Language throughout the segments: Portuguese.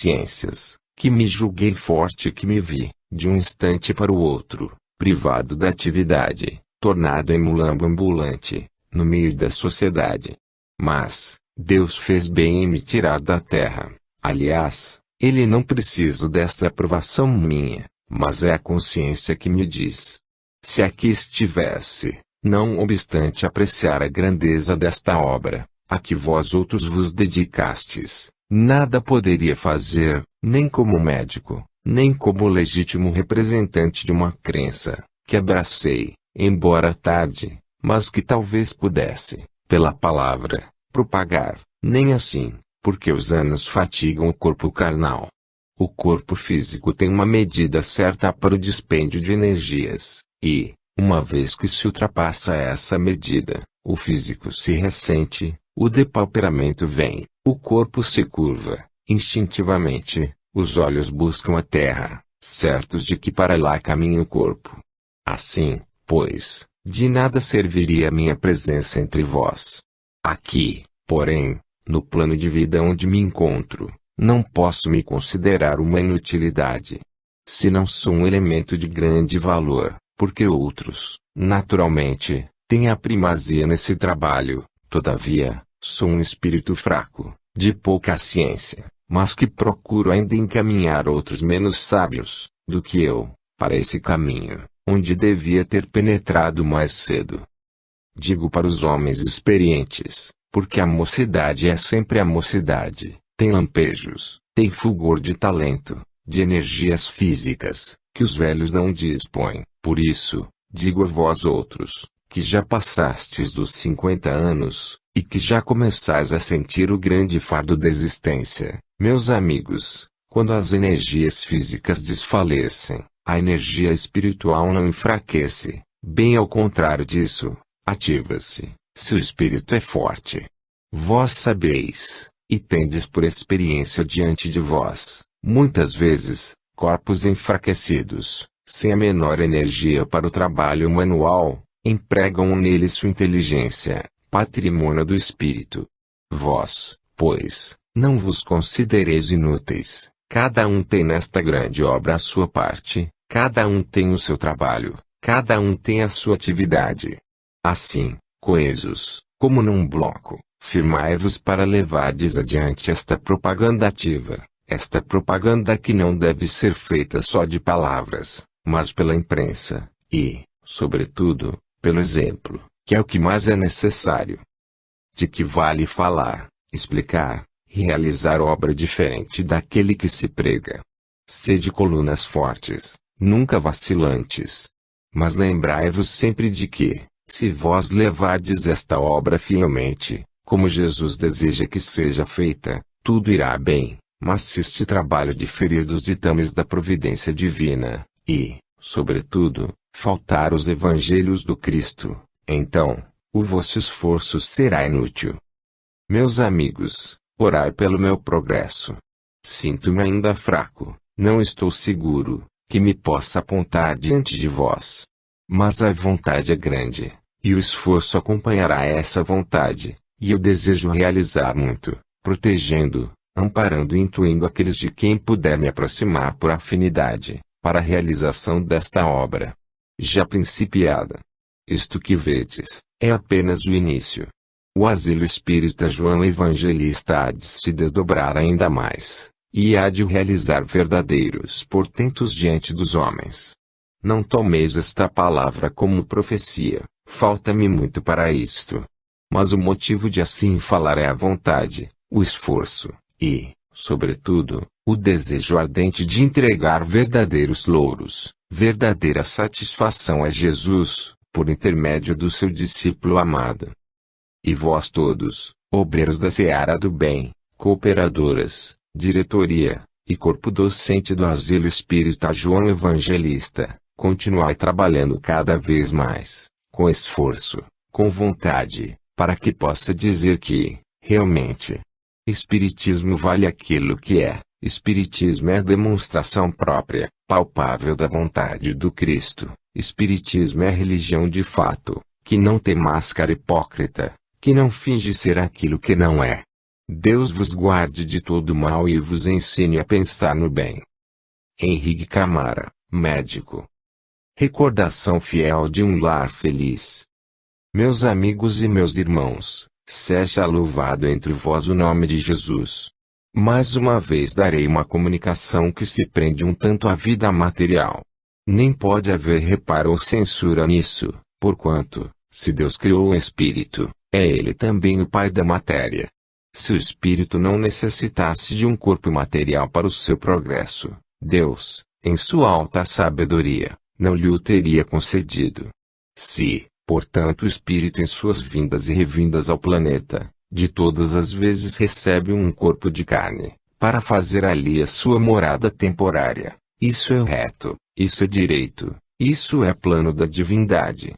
consciências, que me julguei forte e que me vi, de um instante para o outro, privado da atividade, tornado em mulambo ambulante, no meio da sociedade. Mas, Deus fez bem em me tirar da terra. Aliás, Ele não precisa desta aprovação minha, mas é a consciência que me diz. Se aqui estivesse, não obstante apreciar a grandeza desta obra, a que vós outros vos dedicastes, nada poderia fazer, nem como médico, nem como legítimo representante de uma crença, que abracei, embora tarde, mas que talvez pudesse, pela palavra, propagar, nem assim, porque os anos fatigam o corpo carnal. O corpo físico tem uma medida certa para o dispêndio de energias, e, uma vez que se ultrapassa essa medida, o físico se ressente, o depauperamento vem, o corpo se curva, instintivamente, os olhos buscam a terra, certos de que para lá caminha o corpo. Assim, pois, de nada serviria a minha presença entre vós. Aqui, porém, no plano de vida onde me encontro, não posso me considerar uma inutilidade. Se não sou um elemento de grande valor, porque outros, naturalmente, têm a primazia nesse trabalho, todavia, sou um espírito fraco, de pouca ciência, mas que procuro ainda encaminhar outros menos sábios, do que eu, para esse caminho, onde devia ter penetrado mais cedo. Digo para os homens experientes, porque a mocidade é sempre a mocidade, tem lampejos, tem fulgor de talento, de energias físicas, que os velhos não dispõem. Por isso, digo a vós outros, que já passastes dos 50 anos, e que já começais a sentir o grande fardo da existência, meus amigos, quando as energias físicas desfalecem, a energia espiritual não enfraquece, bem ao contrário disso, ativa-se, se o espírito é forte. Vós sabeis, e tendes por experiência diante de vós, muitas vezes, corpos enfraquecidos, sem a menor energia para o trabalho manual, empregam nele sua inteligência, patrimônio do espírito. Vós, pois, não vos considereis inúteis, cada um tem nesta grande obra a sua parte, cada um tem o seu trabalho, cada um tem a sua atividade. Assim, coesos, como num bloco, firmai-vos para levardes adiante esta propaganda ativa, esta propaganda que não deve ser feita só de palavras, mas pela imprensa, e, sobretudo, pelo exemplo, que é o que mais é necessário. De que vale falar, explicar, e realizar obra diferente daquele que se prega? Sede colunas fortes, nunca vacilantes. Mas lembrai-vos sempre de que, se vós levardes esta obra fielmente, como Jesus deseja que seja feita, tudo irá bem, mas se este trabalho diferir dos ditames da providência divina, e, sobretudo, faltar os evangelhos do Cristo, então, o vosso esforço será inútil. Meus amigos, orai pelo meu progresso. Sinto-me ainda fraco, não estou seguro, que me possa apontar diante de vós. Mas a vontade é grande, e o esforço acompanhará essa vontade, e eu desejo realizar muito, protegendo, amparando e intuindo aqueles de quem puder me aproximar por afinidade, para a realização desta obra já principiada. Isto que vedes, é apenas o início. O asilo espírita João Evangelista há de se desdobrar ainda mais, e há de realizar verdadeiros portentos diante dos homens. Não tomeis esta palavra como profecia, falta-me muito para isto. Mas o motivo de assim falar é a vontade, o esforço, e, sobretudo, o desejo ardente de entregar verdadeiros louros, verdadeira satisfação a Jesus, por intermédio do seu discípulo amado. E vós todos, obreiros da seara do bem, cooperadoras, diretoria, e corpo docente do asilo espírita João Evangelista, continuai trabalhando cada vez mais, com esforço, com vontade, para que possa dizer que, realmente, Espiritismo vale aquilo que é. Espiritismo é a demonstração própria, palpável da vontade do Cristo. Espiritismo é religião de fato, que não tem máscara hipócrita, que não finge ser aquilo que não é. Deus vos guarde de todo mal e vos ensine a pensar no bem. Henrique Camara, médico. Recordação fiel de um lar feliz. Meus amigos e meus irmãos, seja louvado entre vós o nome de Jesus. Mais uma vez darei uma comunicação que se prende um tanto à vida material. Nem pode haver reparo ou censura nisso, porquanto, se Deus criou o espírito, é Ele também o Pai da matéria. Se o espírito não necessitasse de um corpo material para o seu progresso, Deus, em sua alta sabedoria, não lhe o teria concedido. Se, portanto, o espírito em suas vindas e revindas ao planeta, de todas as vezes recebe um corpo de carne, para fazer ali a sua morada temporária, isso é reto, isso é direito, isso é plano da divindade.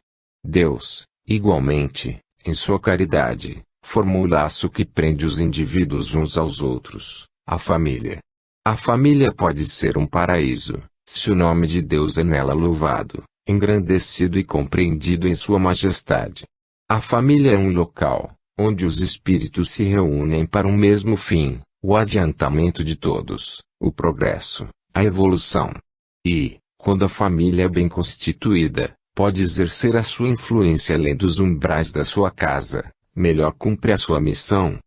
Deus, igualmente, em sua caridade, formou o laço que prende os indivíduos uns aos outros, a família. A família pode ser um paraíso, se o nome de Deus é nela louvado, engrandecido e compreendido em sua majestade. A família é um local, onde os espíritos se reúnem para um mesmo fim, o adiantamento de todos, o progresso, a evolução. E, quando a família é bem constituída, pode exercer a sua influência além dos umbrais da sua casa, melhor cumpre a sua missão.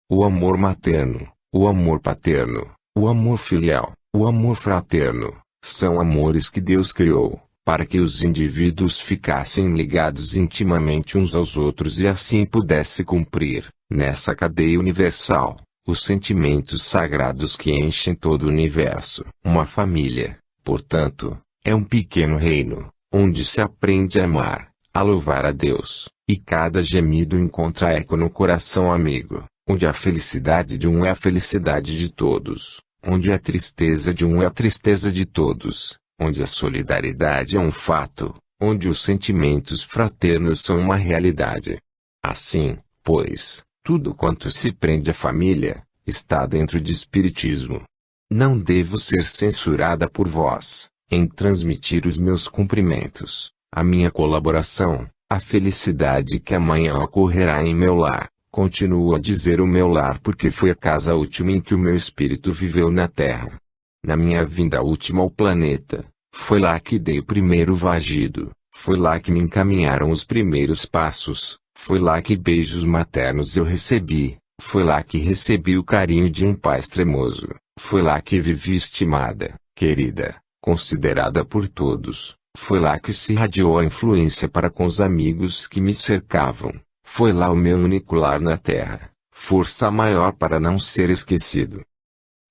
O amor materno, o amor paterno, o amor filial, o amor fraterno, são amores que Deus criou, para que os indivíduos ficassem ligados intimamente uns aos outros e assim pudesse cumprir, nessa cadeia universal, os sentimentos sagrados que enchem todo o universo. Uma família, portanto, é um pequeno reino, onde se aprende a amar, a louvar a Deus, e cada gemido encontra eco no coração amigo, onde a felicidade de um é a felicidade de todos, onde a tristeza de um é a tristeza de todos, onde a solidariedade é um fato, onde os sentimentos fraternos são uma realidade. Assim, pois, tudo quanto se prende à família, está dentro de espiritismo. Não devo ser censurada por vós, em transmitir os meus cumprimentos, a minha colaboração, a felicidade que amanhã ocorrerá em meu lar. Continuo a dizer o meu lar porque foi a casa última em que o meu espírito viveu na Terra. Na minha vinda última ao planeta, foi lá que dei o primeiro vagido, foi lá que me encaminharam os primeiros passos, foi lá que beijos maternos eu recebi, foi lá que recebi o carinho de um pai extremoso, foi lá que vivi estimada, querida, considerada por todos, foi lá que se irradiou a influência para com os amigos que me cercavam. Foi lá o meu único lar na terra, força maior para não ser esquecido.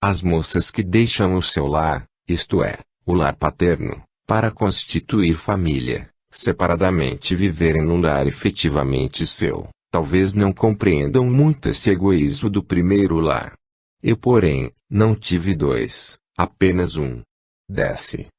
As moças que deixam o seu lar, isto é, o lar paterno, para constituir família, separadamente viverem no lar efetivamente seu, talvez não compreendam muito esse egoísmo do primeiro lar. Eu, porém, não tive dois, apenas um.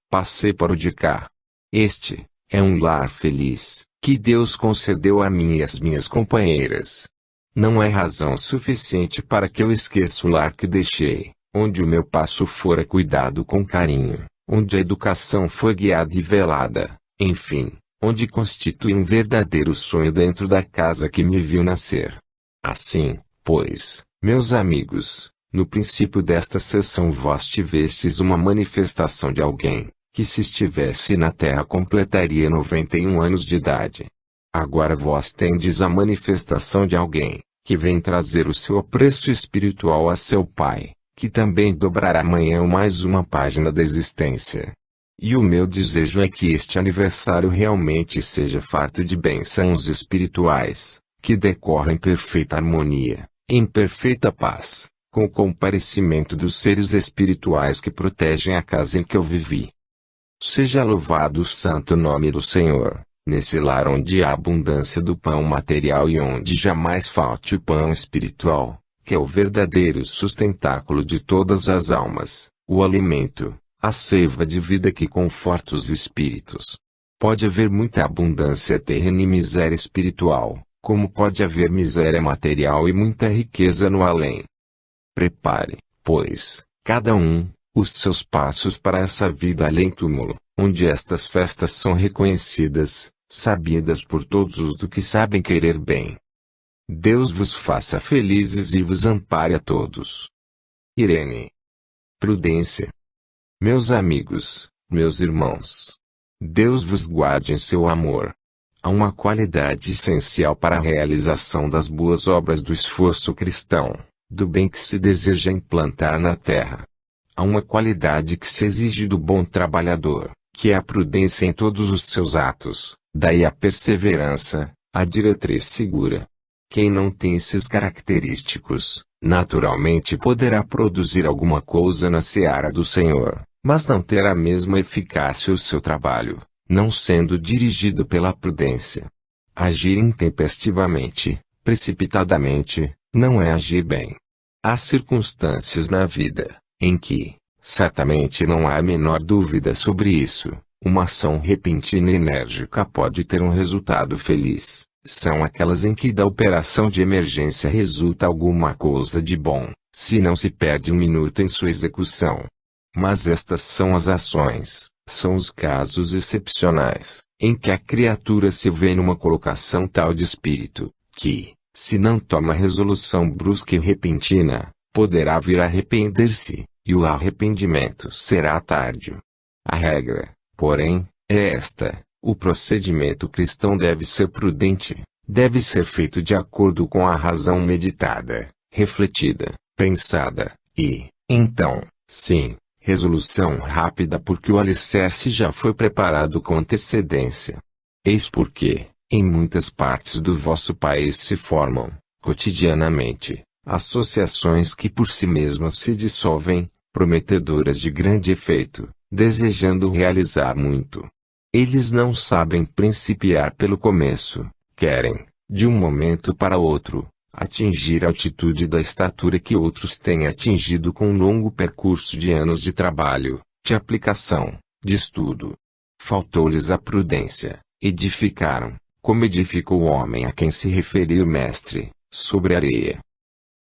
Passei para o de cá. Este é um lar feliz, que Deus concedeu a mim e às minhas companheiras. Não é razão suficiente para que eu esqueça o lar que deixei, onde o meu passo fora cuidado com carinho, onde a educação foi guiada e velada, enfim, onde constitui um verdadeiro sonho dentro da casa que me viu nascer. Assim, pois, meus amigos, no princípio desta sessão vós tivestes uma manifestação de alguém, que se estivesse na terra completaria 91 anos de idade. Agora vós tendes a manifestação de alguém, que vem trazer o seu apreço espiritual a seu Pai, que também dobrará amanhã mais uma página da existência. E o meu desejo é que este aniversário realmente seja farto de bênçãos espirituais, que decorram em perfeita harmonia, em perfeita paz, com o comparecimento dos seres espirituais que protegem a casa em que eu vivi. Seja louvado o santo nome do Senhor, nesse lar onde há abundância do pão material e onde jamais falte o pão espiritual, que é o verdadeiro sustentáculo de todas as almas, o alimento, a seiva de vida que conforta os espíritos. Pode haver muita abundância terrena e miséria espiritual, como pode haver miséria material e muita riqueza no além. Prepare, pois, cada um, os seus passos para essa vida além-túmulo, onde estas festas são reconhecidas, sabidas por todos os do que sabem querer bem. Deus vos faça felizes e vos ampare a todos. Irene. Prudência. Meus amigos, meus irmãos. Deus vos guarde em seu amor. Há uma qualidade essencial para a realização das boas obras do esforço cristão, do bem que se deseja implantar na terra. Há uma qualidade que se exige do bom trabalhador, que é a prudência em todos os seus atos, daí a perseverança, a diretriz segura. Quem não tem esses característicos, naturalmente poderá produzir alguma coisa na seara do Senhor, mas não terá a mesma eficácia o seu trabalho, não sendo dirigido pela prudência. Agir intempestivamente, precipitadamente, não é agir bem. Há circunstâncias na vida, em que, certamente não há a menor dúvida sobre isso, uma ação repentina e enérgica pode ter um resultado feliz. São aquelas em que da operação de emergência resulta alguma coisa de bom, se não se perde um minuto em sua execução. Mas estas são as ações, são os casos excepcionais, em que a criatura se vê numa colocação tal de espírito, que, se não toma resolução brusca e repentina, poderá vir a arrepender-se, e o arrependimento será tardio. A regra, porém, é esta: o procedimento cristão deve ser prudente, deve ser feito de acordo com a razão meditada, refletida, pensada, e, então, sim, resolução rápida porque o alicerce já foi preparado com antecedência. Eis porque, em muitas partes do vosso país se formam, cotidianamente, associações que por si mesmas se dissolvem, prometedoras de grande efeito, desejando realizar muito. Eles não sabem principiar pelo começo, querem, de um momento para outro, atingir a altitude da estatura que outros têm atingido com um longo percurso de anos de trabalho, de aplicação, de estudo. Faltou-lhes a prudência, edificaram, como edifica o homem a quem se referiu o mestre, sobre a areia.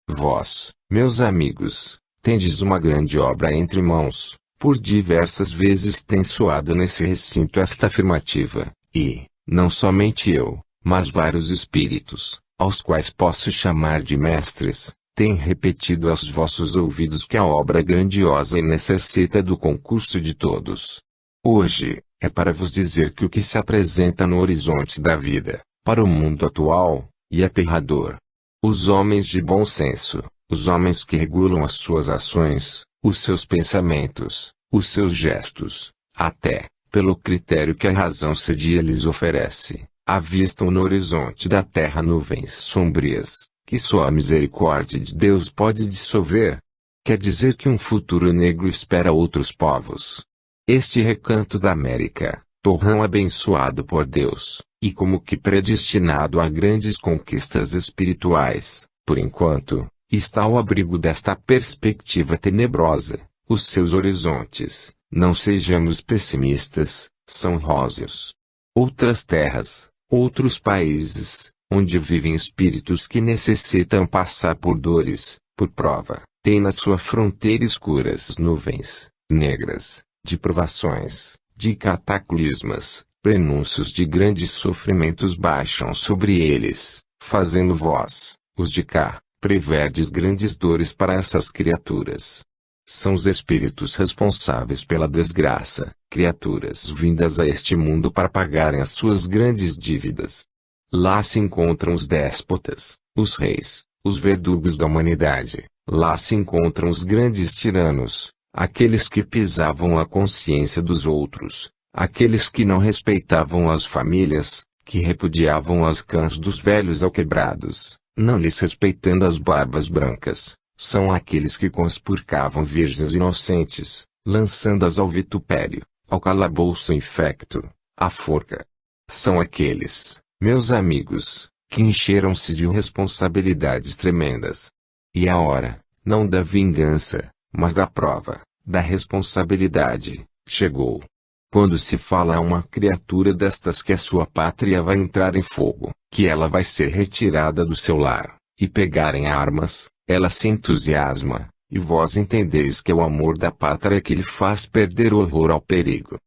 Vós, meus amigos, tendes uma grande obra entre mãos. Por diversas vezes tem soado nesse recinto esta afirmativa, e, não somente eu, mas vários espíritos, aos quais posso chamar de mestres, têm repetido aos vossos ouvidos que a obra é grandiosa e necessita do concurso de todos. Hoje, é para vos dizer que o que se apresenta no horizonte da vida, para o mundo atual, e aterrador. Os homens de bom senso, os homens que regulam as suas ações, os seus pensamentos, os seus gestos, até, pelo critério que a razão cedia lhes oferece, avistam no horizonte da terra nuvens sombrias, que só a misericórdia de Deus pode dissolver. Quer dizer que um futuro negro espera outros povos. Este recanto da América, torrão abençoado por Deus, e como que predestinado a grandes conquistas espirituais, por enquanto, está ao abrigo desta perspectiva tenebrosa. Os seus horizontes, não sejamos pessimistas, são róseos. Outras terras, outros países, onde vivem espíritos que necessitam passar por dores, por prova, têm na sua fronteira escuras nuvens, negras, de provações, de cataclismas, prenúncios de grandes sofrimentos baixam sobre eles, fazendo vós, os de cá, preverdes grandes dores para essas criaturas. São os espíritos responsáveis pela desgraça, criaturas vindas a este mundo para pagarem as suas grandes dívidas. Lá se encontram os déspotas, os reis, os verdugos da humanidade, lá se encontram os grandes tiranos, aqueles que pisavam a consciência dos outros, aqueles que não respeitavam as famílias, que repudiavam as cãs dos velhos alquebrados, não lhes respeitando as barbas brancas. São aqueles que conspurcavam virgens inocentes, lançando-as ao vitupério, ao calabouço infecto, à forca. São aqueles, meus amigos, que encheram-se de responsabilidades tremendas. E a hora, não da vingança, mas da prova, da responsabilidade, chegou. Quando se fala a uma criatura destas que a sua pátria vai entrar em fogo, que ela vai ser retirada do seu lar, e pegar em armas, ela se entusiasma, e vós entendeis que é o amor da pátria que lhe faz perder o horror ao perigo.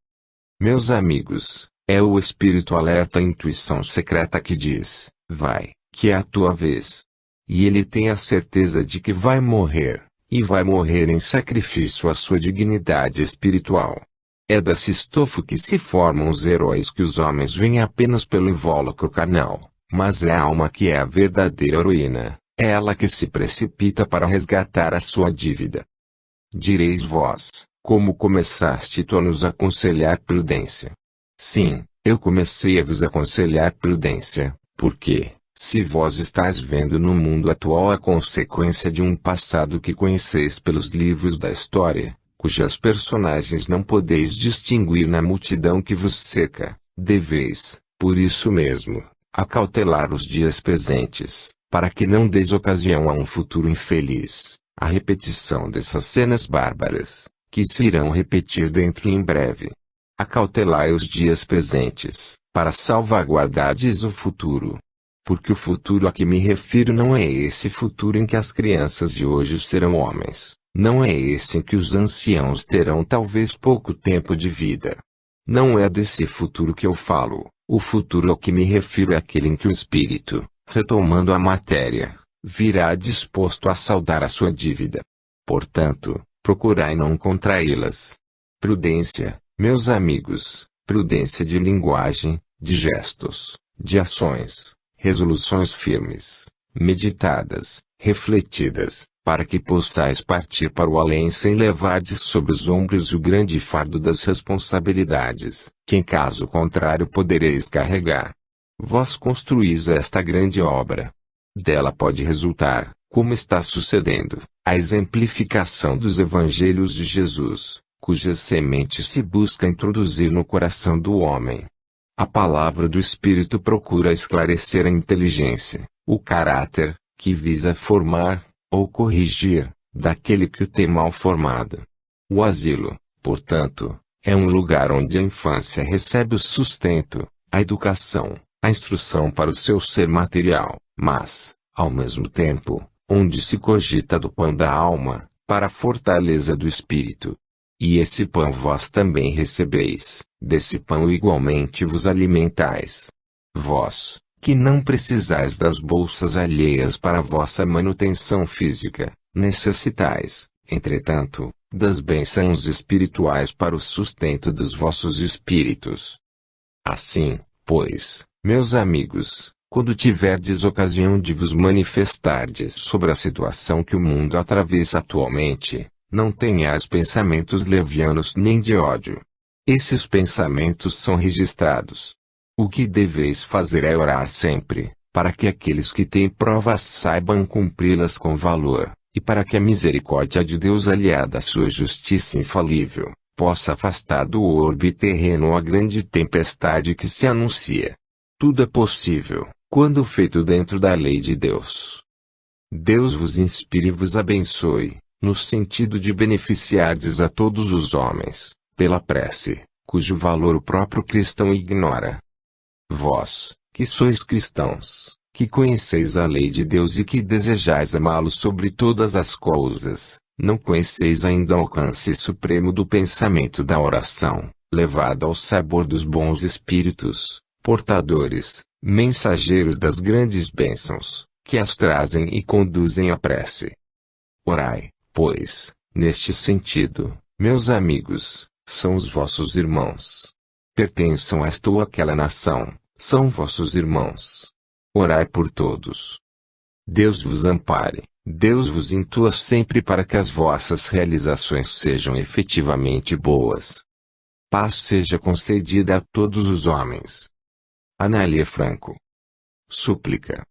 Meus amigos, é o espírito alerta a intuição secreta que diz, vai, que é a tua vez. E ele tem a certeza de que vai morrer, e vai morrer em sacrifício à sua dignidade espiritual. É desse estofo que se formam os heróis que os homens veem apenas pelo invólucro carnal, mas é a alma que é a verdadeira heroína, é ela que se precipita para resgatar a sua dívida. Direis vós, como começaste tu a nos aconselhar prudência? Sim, eu comecei a vos aconselhar prudência, porque, se vós estáis vendo no mundo atual a consequência de um passado que conheceis pelos livros da história, cujas personagens não podeis distinguir na multidão que vos cerca, deveis, por isso mesmo, acautelar os dias presentes, para que não deis ocasião a um futuro infeliz, a repetição dessas cenas bárbaras, que se irão repetir dentro em breve. Acautelai os dias presentes, para salvaguardardes o futuro. Porque o futuro a que me refiro não é esse futuro em que as crianças de hoje serão homens, não é esse em que os anciãos terão talvez pouco tempo de vida. Não é desse futuro que eu falo, o futuro ao que me refiro é aquele em que o espírito, retomando a matéria, virá disposto a saldar a sua dívida. Portanto, procurai não contraí-las. Prudência, meus amigos, prudência de linguagem, de gestos, de ações, resoluções firmes, meditadas, refletidas, para que possais partir para o além sem levardes sobre os ombros o grande fardo das responsabilidades, que em caso contrário podereis carregar. Vós construís esta grande obra. Dela pode resultar, como está sucedendo, a exemplificação dos evangelhos de Jesus, cuja semente se busca introduzir no coração do homem. A palavra do Espírito procura esclarecer a inteligência, o caráter, que visa formar, ou corrigir, daquele que o tem mal formado. O asilo, portanto, é um lugar onde a infância recebe o sustento, a educação, a instrução para o seu ser material, mas, ao mesmo tempo, onde se cogita do pão da alma, para a fortaleza do espírito. E esse pão vós também recebeis, desse pão igualmente vos alimentais. Vós, que não precisais das bolsas alheias para a vossa manutenção física, necessitais, entretanto, das bênçãos espirituais para o sustento dos vossos espíritos. Assim, pois, meus amigos, quando tiverdes ocasião de vos manifestardes sobre a situação que o mundo atravessa atualmente, não tenhais pensamentos levianos nem de ódio. Esses pensamentos são registrados. O que deveis fazer é orar sempre, para que aqueles que têm provas saibam cumpri-las com valor, e para que a misericórdia de Deus aliada à sua justiça infalível, possa afastar do orbe terreno a grande tempestade que se anuncia. Tudo é possível, quando feito dentro da lei de Deus. Deus vos inspire e vos abençoe, no sentido de beneficiardes a todos os homens, pela prece, cujo valor o próprio cristão ignora. Vós, que sois cristãos, que conheceis a lei de Deus e que desejais amá-lo sobre todas as coisas, não conheceis ainda o alcance supremo do pensamento da oração, levado ao sabor dos bons espíritos, portadores, mensageiros das grandes bênçãos, que as trazem e conduzem à prece. Orai, pois, neste sentido, meus amigos, são os vossos irmãos. Pertençam a esta ou aquela nação, são vossos irmãos. Orai por todos. Deus vos ampare, Deus vos intua sempre para que as vossas realizações sejam efetivamente boas. Paz seja concedida a todos os homens. Anália Franco. Súplica.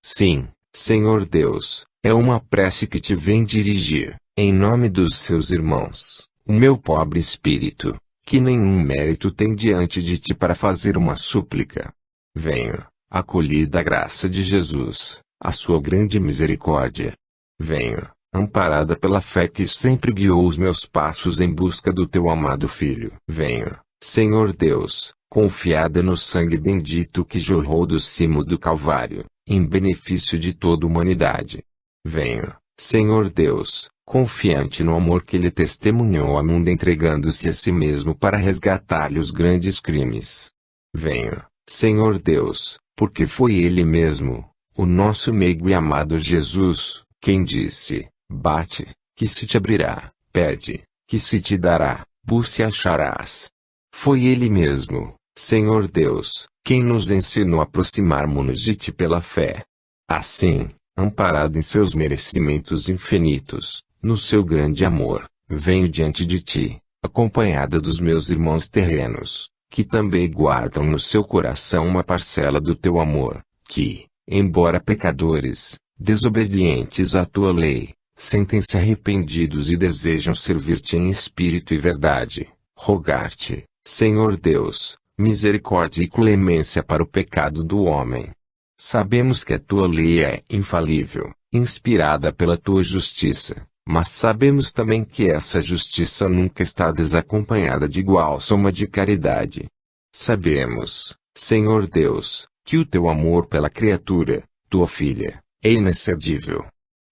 Sim, Senhor Deus, é uma prece que te vem dirigir, em nome dos seus irmãos, o meu pobre espírito, que nenhum mérito tem diante de ti para fazer uma súplica. Venho, acolhida a graça de Jesus, a sua grande misericórdia. Venho, amparada pela fé que sempre guiou os meus passos em busca do teu amado Filho. Venho, Senhor Deus, confiada no sangue bendito que jorrou do cimo do Calvário, em benefício de toda a humanidade. Venho, Senhor Deus, confiante no amor que ele testemunhou ao mundo entregando-se a si mesmo para resgatar-lhe os grandes crimes. Venho, Senhor Deus, porque foi ele mesmo, o nosso meigo e amado Jesus, quem disse: bate, que se te abrirá, pede, que se te dará, busque e acharás. Foi Ele mesmo, Senhor Deus, quem nos ensinou a aproximarmos-nos de Ti pela fé. Assim, amparado em Seus merecimentos infinitos, no Seu grande amor, venho diante de Ti, acompanhada dos meus irmãos terrenos, que também guardam no seu coração uma parcela do Teu amor, que, embora pecadores, desobedientes à Tua lei, sentem-se arrependidos e desejam servir-Te em espírito e verdade. Rogar-Te, Senhor Deus, misericórdia e clemência para o pecado do homem. Sabemos que a Tua lei é infalível, inspirada pela Tua justiça, mas sabemos também que essa justiça nunca está desacompanhada de igual soma de caridade. Sabemos, Senhor Deus, que o Teu amor pela criatura, Tua filha, é inexcedível.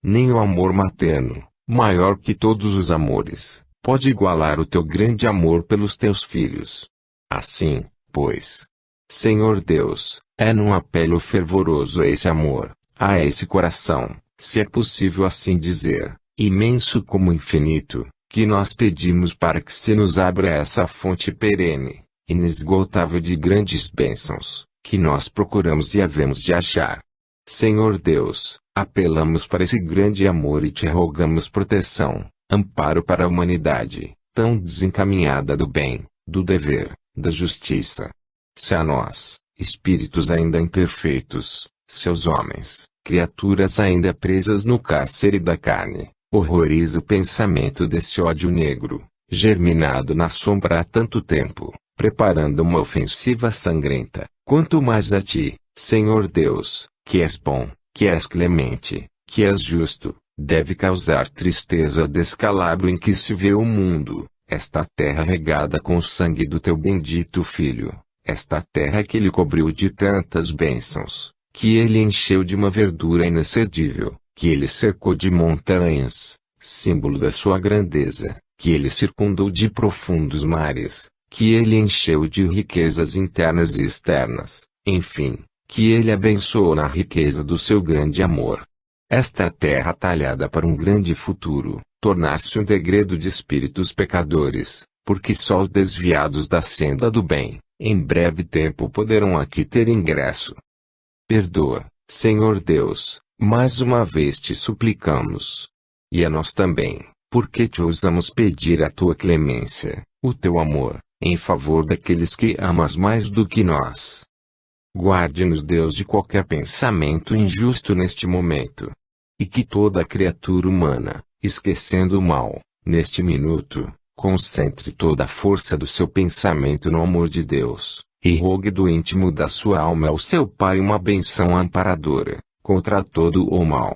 Nem o amor materno, maior que todos os amores, pode igualar o Teu grande amor pelos Teus filhos. Assim, pois, Senhor Deus, é num apelo fervoroso a esse amor, a esse coração, se é possível assim dizer, imenso como infinito, que nós pedimos para que se nos abra essa fonte perene, inesgotável de grandes bênçãos, que nós procuramos e havemos de achar. Senhor Deus, apelamos para esse grande amor e Te rogamos proteção, amparo para a humanidade, tão desencaminhada do bem, do dever, da justiça. Se a nós, espíritos ainda imperfeitos, seus homens, criaturas ainda presas no cárcere da carne, horroriza o pensamento desse ódio negro, germinado na sombra há tanto tempo, preparando uma ofensiva sangrenta, quanto mais a Ti, Senhor Deus, que és bom, que és clemente, que és justo, deve causar tristeza o descalabro em que se vê o mundo, esta terra regada com o sangue do Teu bendito Filho, esta terra que Ele cobriu de tantas bênçãos, que Ele encheu de uma verdura inexcedível, que Ele cercou de montanhas, símbolo da Sua grandeza, que Ele circundou de profundos mares, que Ele encheu de riquezas internas e externas, enfim, que Ele abençoou na riqueza do Seu grande amor. Esta terra talhada para um grande futuro, tornar-se um degredo de espíritos pecadores, porque só os desviados da senda do bem, em breve tempo poderão aqui ter ingresso. Perdoa, Senhor Deus, mais uma vez Te suplicamos. E a nós também, porque Te ousamos pedir a Tua clemência, o Teu amor, em favor daqueles que amas mais do que nós. Guarde-nos, Deus, de qualquer pensamento injusto neste momento. E que toda criatura humana, esquecendo o mal, neste minuto, concentre toda a força do seu pensamento no amor de Deus, e rogue do íntimo da sua alma ao seu Pai uma benção amparadora, contra todo o mal.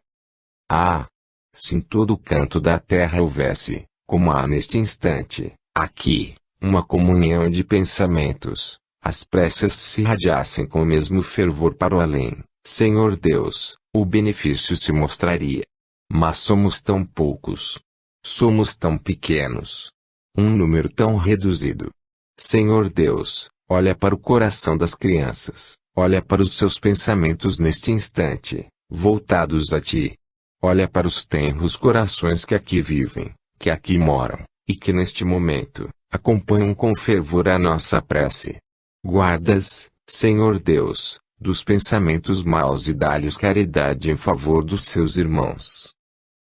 Ah! Se em todo o canto da terra houvesse, como há neste instante, aqui, uma comunhão de pensamentos, as preces se irradiassem com o mesmo fervor para o além, Senhor Deus, o benefício se mostraria. Mas somos tão poucos. Somos tão pequenos. Um número tão reduzido. Senhor Deus, olha para o coração das crianças, olha para os seus pensamentos neste instante, voltados a Ti. Olha para os tenros corações que aqui vivem, que aqui moram, e que neste momento, acompanham com fervor a nossa prece. Guardas, Senhor Deus, dos pensamentos maus e dá-lhes caridade em favor dos seus irmãos.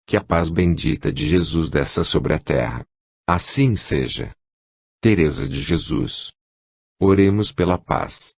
Que a paz bendita de Jesus desça sobre a terra. Assim seja. Teresa de Jesus. Oremos pela paz.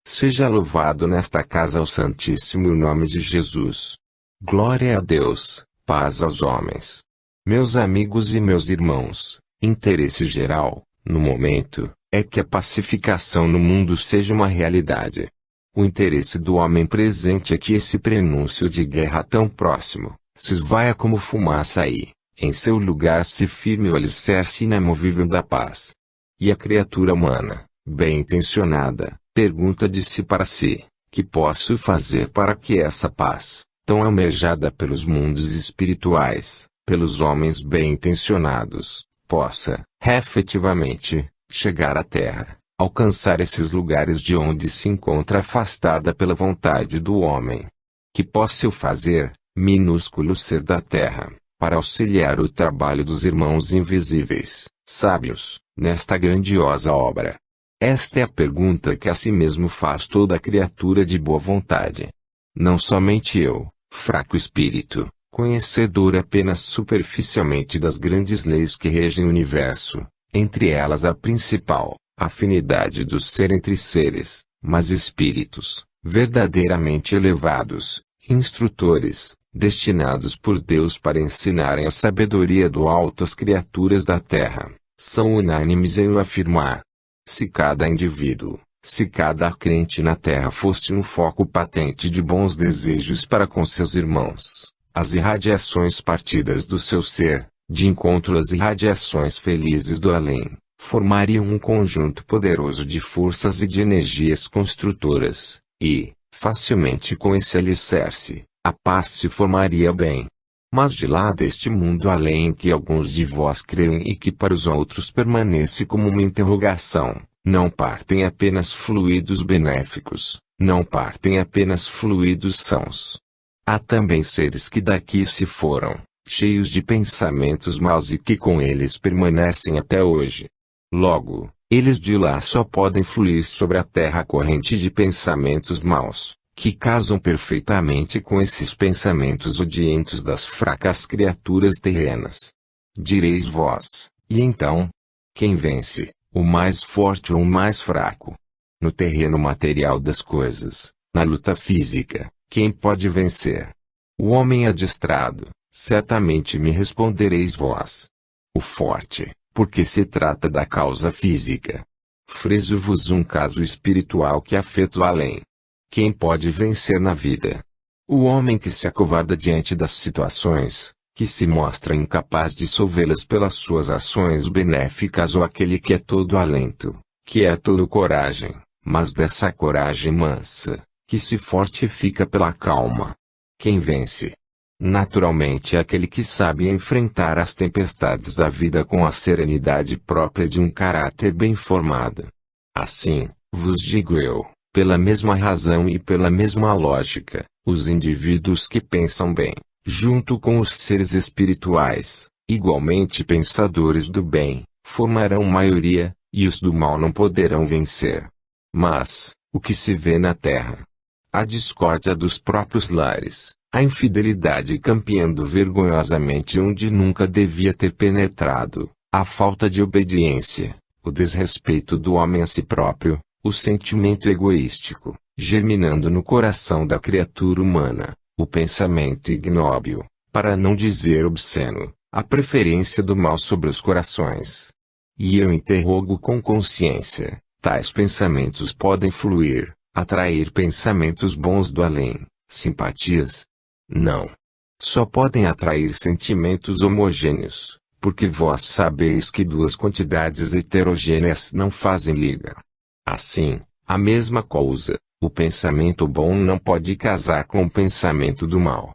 Seja louvado nesta casa o Santíssimo nome de Jesus. Glória a Deus, paz aos homens. Meus amigos e meus irmãos, interesse geral, no momento, é que a pacificação no mundo seja uma realidade. O interesse do homem presente é que esse prenúncio de guerra tão próximo, se esvaia como fumaça e, em seu lugar se firme o alicerce inamovível da paz. E a criatura humana, bem intencionada, pergunta de si para si, que posso fazer para que essa paz, tão almejada pelos mundos espirituais, pelos homens bem intencionados, possa, efetivamente, chegar à Terra, alcançar esses lugares de onde se encontra afastada pela vontade do homem. Que posso eu fazer, minúsculo ser da terra, para auxiliar o trabalho dos irmãos invisíveis, sábios, nesta grandiosa obra? Esta é a pergunta que a si mesmo faz toda criatura de boa vontade. Não somente eu, fraco espírito, conhecedor apenas superficialmente das grandes leis que regem o universo, entre elas a principal, a afinidade do ser entre seres, mas espíritos, verdadeiramente elevados, instrutores, destinados por Deus para ensinarem a sabedoria do alto às criaturas da terra, são unânimes em o afirmar. Se cada indivíduo, se cada crente na terra fosse um foco patente de bons desejos para com seus irmãos, as irradiações partidas do seu ser, de encontro às irradiações felizes do além, formariam um conjunto poderoso de forças e de energias construtoras, e, facilmente com esse alicerce, a paz se formaria bem. Mas de lá deste mundo além em que alguns de vós creem e que para os outros permanece como uma interrogação, não partem apenas fluidos benéficos, não partem apenas fluidos sãos. Há também seres que daqui se foram, cheios de pensamentos maus e que com eles permanecem até hoje. Logo, eles de lá só podem fluir sobre a terra corrente de pensamentos maus, que casam perfeitamente com esses pensamentos odientos das fracas criaturas terrenas. Direis vós, e então? Quem vence, o mais forte ou o mais fraco? No terreno material das coisas, na luta física, quem pode vencer? O homem adestrado, certamente me respondereis vós. O forte, porque se trata da causa física. Freso-vos um caso espiritual que afeta o além. Quem pode vencer na vida? O homem que se acovarda diante das situações, que se mostra incapaz de solvê-las pelas suas ações benéficas, ou aquele que é todo alento, que é todo coragem, mas dessa coragem mansa, que se fortifica pela calma. Quem vence? Naturalmente é aquele que sabe enfrentar as tempestades da vida com a serenidade própria de um caráter bem formado. Assim, vos digo eu, pela mesma razão e pela mesma lógica, os indivíduos que pensam bem, junto com os seres espirituais, igualmente pensadores do bem, formarão maioria, e os do mal não poderão vencer. Mas, o que se vê na terra? A discórdia dos próprios lares, a infidelidade campeando vergonhosamente onde nunca devia ter penetrado, a falta de obediência, o desrespeito do homem a si próprio, o sentimento egoístico, germinando no coração da criatura humana, o pensamento ignóbil, para não dizer obsceno, a preferência do mal sobre os corações. E eu interrogo com consciência, tais pensamentos podem fluir, atrair pensamentos bons do além, simpatias? Não. Só podem atrair sentimentos homogêneos, porque vós sabeis que duas quantidades heterogêneas não fazem liga. Assim, a mesma coisa, o pensamento bom não pode casar com o pensamento do mal.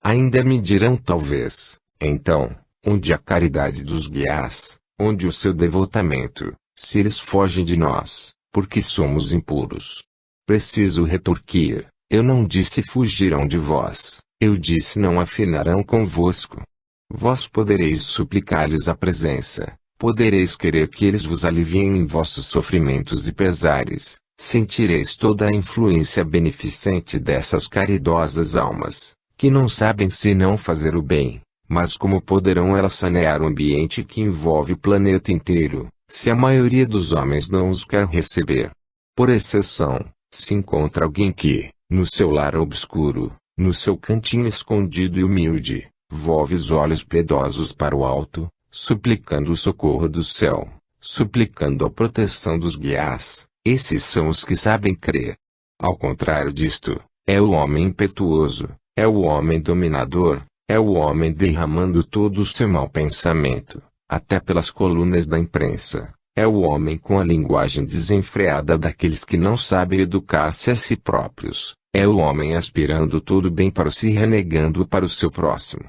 Ainda me dirão talvez, então, onde a caridade dos guias, onde o seu devotamento, se eles fogem de nós, porque somos impuros? Preciso retorquir, eu não disse fugirão de vós, eu disse não afinarão convosco. Vós podereis suplicar-lhes a presença, podereis querer que eles vos aliviem em vossos sofrimentos e pesares, sentireis toda a influência beneficente dessas caridosas almas, que não sabem senão fazer o bem, mas como poderão elas sanear o ambiente que envolve o planeta inteiro, se a maioria dos homens não os quer receber? Por exceção, se encontra alguém que, no seu lar obscuro, no seu cantinho escondido e humilde, volve os olhos piedosos para o alto, suplicando o socorro do céu, suplicando a proteção dos guias, esses são os que sabem crer. Ao contrário disto, é o homem impetuoso, é o homem dominador, é o homem derramando todo o seu mau pensamento, até pelas colunas da imprensa, é o homem com a linguagem desenfreada daqueles que não sabem educar-se a si próprios, é o homem aspirando todo bem para si e renegando para o seu próximo.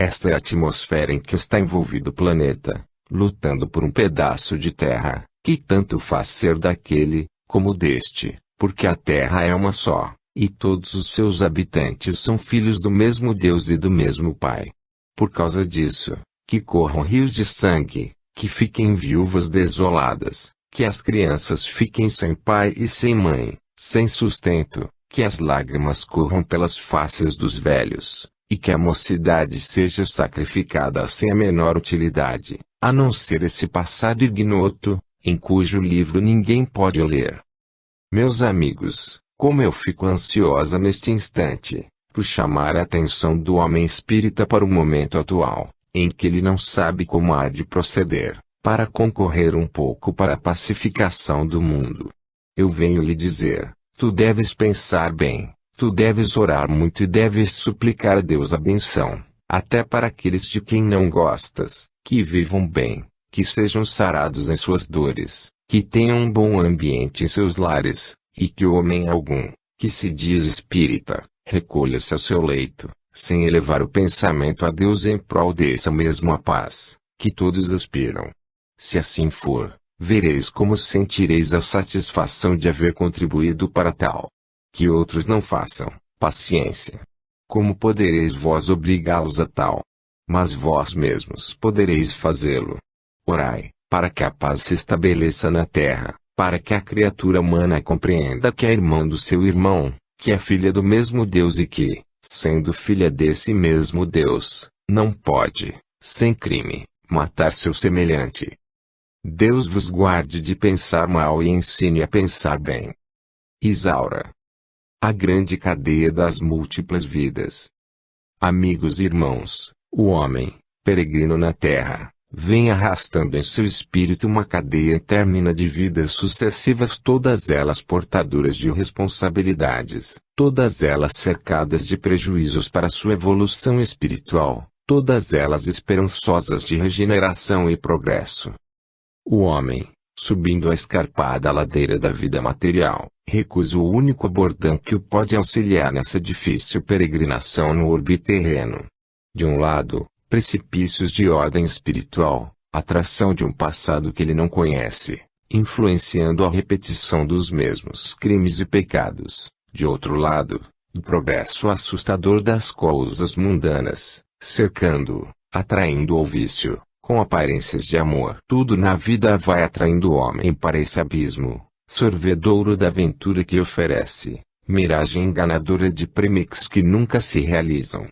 Esta é a atmosfera em que está envolvido o planeta, lutando por um pedaço de terra, que tanto faz ser daquele, como deste, porque a terra é uma só, e todos os seus habitantes são filhos do mesmo Deus e do mesmo Pai. Por causa disso, que corram rios de sangue, que fiquem viúvas desoladas, que as crianças fiquem sem pai e sem mãe, sem sustento, que as lágrimas corram pelas faces dos velhos, e que a mocidade seja sacrificada sem a menor utilidade, a não ser esse passado ignoto, em cujo livro ninguém pode ler. Meus amigos, como eu fico ansiosa neste instante, por chamar a atenção do homem espírita para o momento atual, em que ele não sabe como há de proceder, para concorrer um pouco para a pacificação do mundo. Eu venho lhe dizer, tu deves pensar bem, tu deves orar muito e deves suplicar a Deus a benção, até para aqueles de quem não gostas, que vivam bem, que sejam sarados em suas dores, que tenham um bom ambiente em seus lares, e que homem algum, que se diz espírita, recolha-se ao seu leito, sem elevar o pensamento a Deus em prol dessa mesma paz, que todos aspiram. Se assim for, vereis como sentireis a satisfação de haver contribuído para tal. Que outros não façam, paciência. Como podereis vós obrigá-los a tal? Mas vós mesmos podereis fazê-lo. Orai, para que a paz se estabeleça na terra, para que a criatura humana compreenda que é irmão do seu irmão, que é filha do mesmo Deus e que, sendo filha desse mesmo Deus, não pode, sem crime, matar seu semelhante. Deus vos guarde de pensar mal e ensine a pensar bem. Isaura. A grande cadeia das múltiplas vidas. Amigos e irmãos, o homem, peregrino na terra, vem arrastando em seu espírito uma cadeia eterna de vidas sucessivas, todas elas portadoras de responsabilidades, todas elas cercadas de prejuízos para sua evolução espiritual, todas elas esperançosas de regeneração e progresso. O homem, subindo a escarpada ladeira da vida material, recusa o único bordão que o pode auxiliar nessa difícil peregrinação no orbe terreno. De um lado, precipícios de ordem espiritual, atração de um passado que ele não conhece, influenciando a repetição dos mesmos crimes e pecados. De outro lado, o progresso assustador das coisas mundanas, cercando-o, atraindo ao vício, com aparências de amor. Tudo na vida vai atraindo o homem para esse abismo, sorvedouro da aventura que oferece, miragem enganadora de premix que nunca se realizam.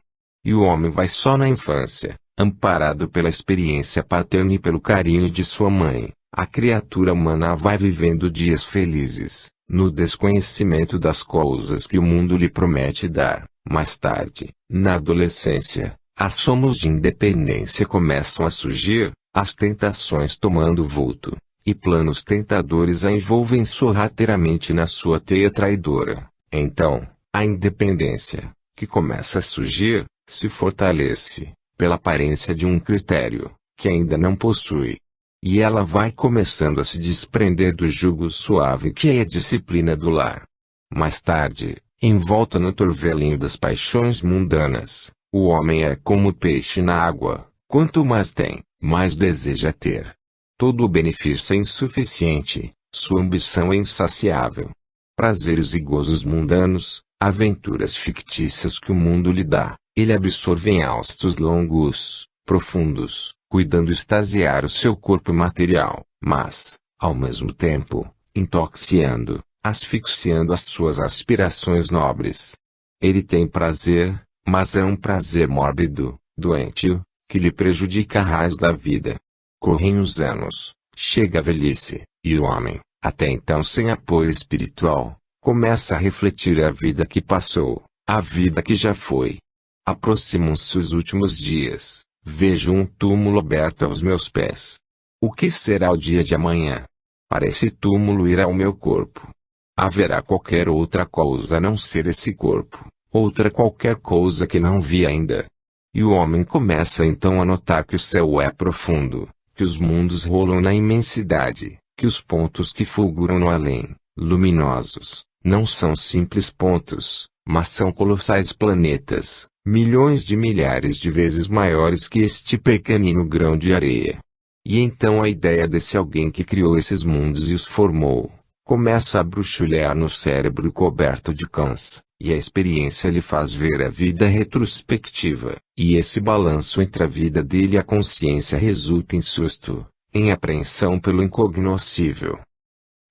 E o homem vai só na infância, amparado pela experiência paterna e pelo carinho de sua mãe. A criatura humana vai vivendo dias felizes, no desconhecimento das coisas que o mundo lhe promete dar. Mais tarde, na adolescência, assomos de independência começam a surgir, as tentações tomando vulto, e planos tentadores a envolvem sorrateiramente na sua teia traidora. Então, a independência, que começa a surgir, se fortalece, pela aparência de um critério, que ainda não possui. E ela vai começando a se desprender do jugo suave que é a disciplina do lar. Mais tarde, envolta no torvelinho das paixões mundanas, o homem é como o peixe na água, quanto mais tem, mais deseja ter. Todo o benefício é insuficiente, sua ambição é insaciável. Prazeres e gozos mundanos, aventuras fictícias que o mundo lhe dá, ele absorve em haustos longos, profundos, cuidando extasiar o seu corpo material, mas, ao mesmo tempo, intoxiando, asfixiando as suas aspirações nobres. Ele tem prazer, mas é um prazer mórbido, doentio, que lhe prejudica a raiz da vida. Correm os anos, chega a velhice, e o homem, até então sem apoio espiritual, começa a refletir a vida que passou, a vida que já foi. Aproximam-se os últimos dias, vejo um túmulo aberto aos meus pés. O que será o dia de amanhã? Para esse túmulo irá o meu corpo. Haverá qualquer outra coisa a não ser esse corpo, outra qualquer coisa que não vi ainda. E o homem começa então a notar que o céu é profundo, que os mundos rolam na imensidade, que os pontos que fulguram no além, luminosos, não são simples pontos, mas são colossais planetas, milhões de milhares de vezes maiores que este pequenino grão de areia. E então a ideia desse alguém que criou esses mundos e os formou, começa a bruxulear no cérebro coberto de cãs, e a experiência lhe faz ver a vida retrospectiva, e esse balanço entre a vida dele e a consciência resulta em susto, em apreensão pelo incognoscível.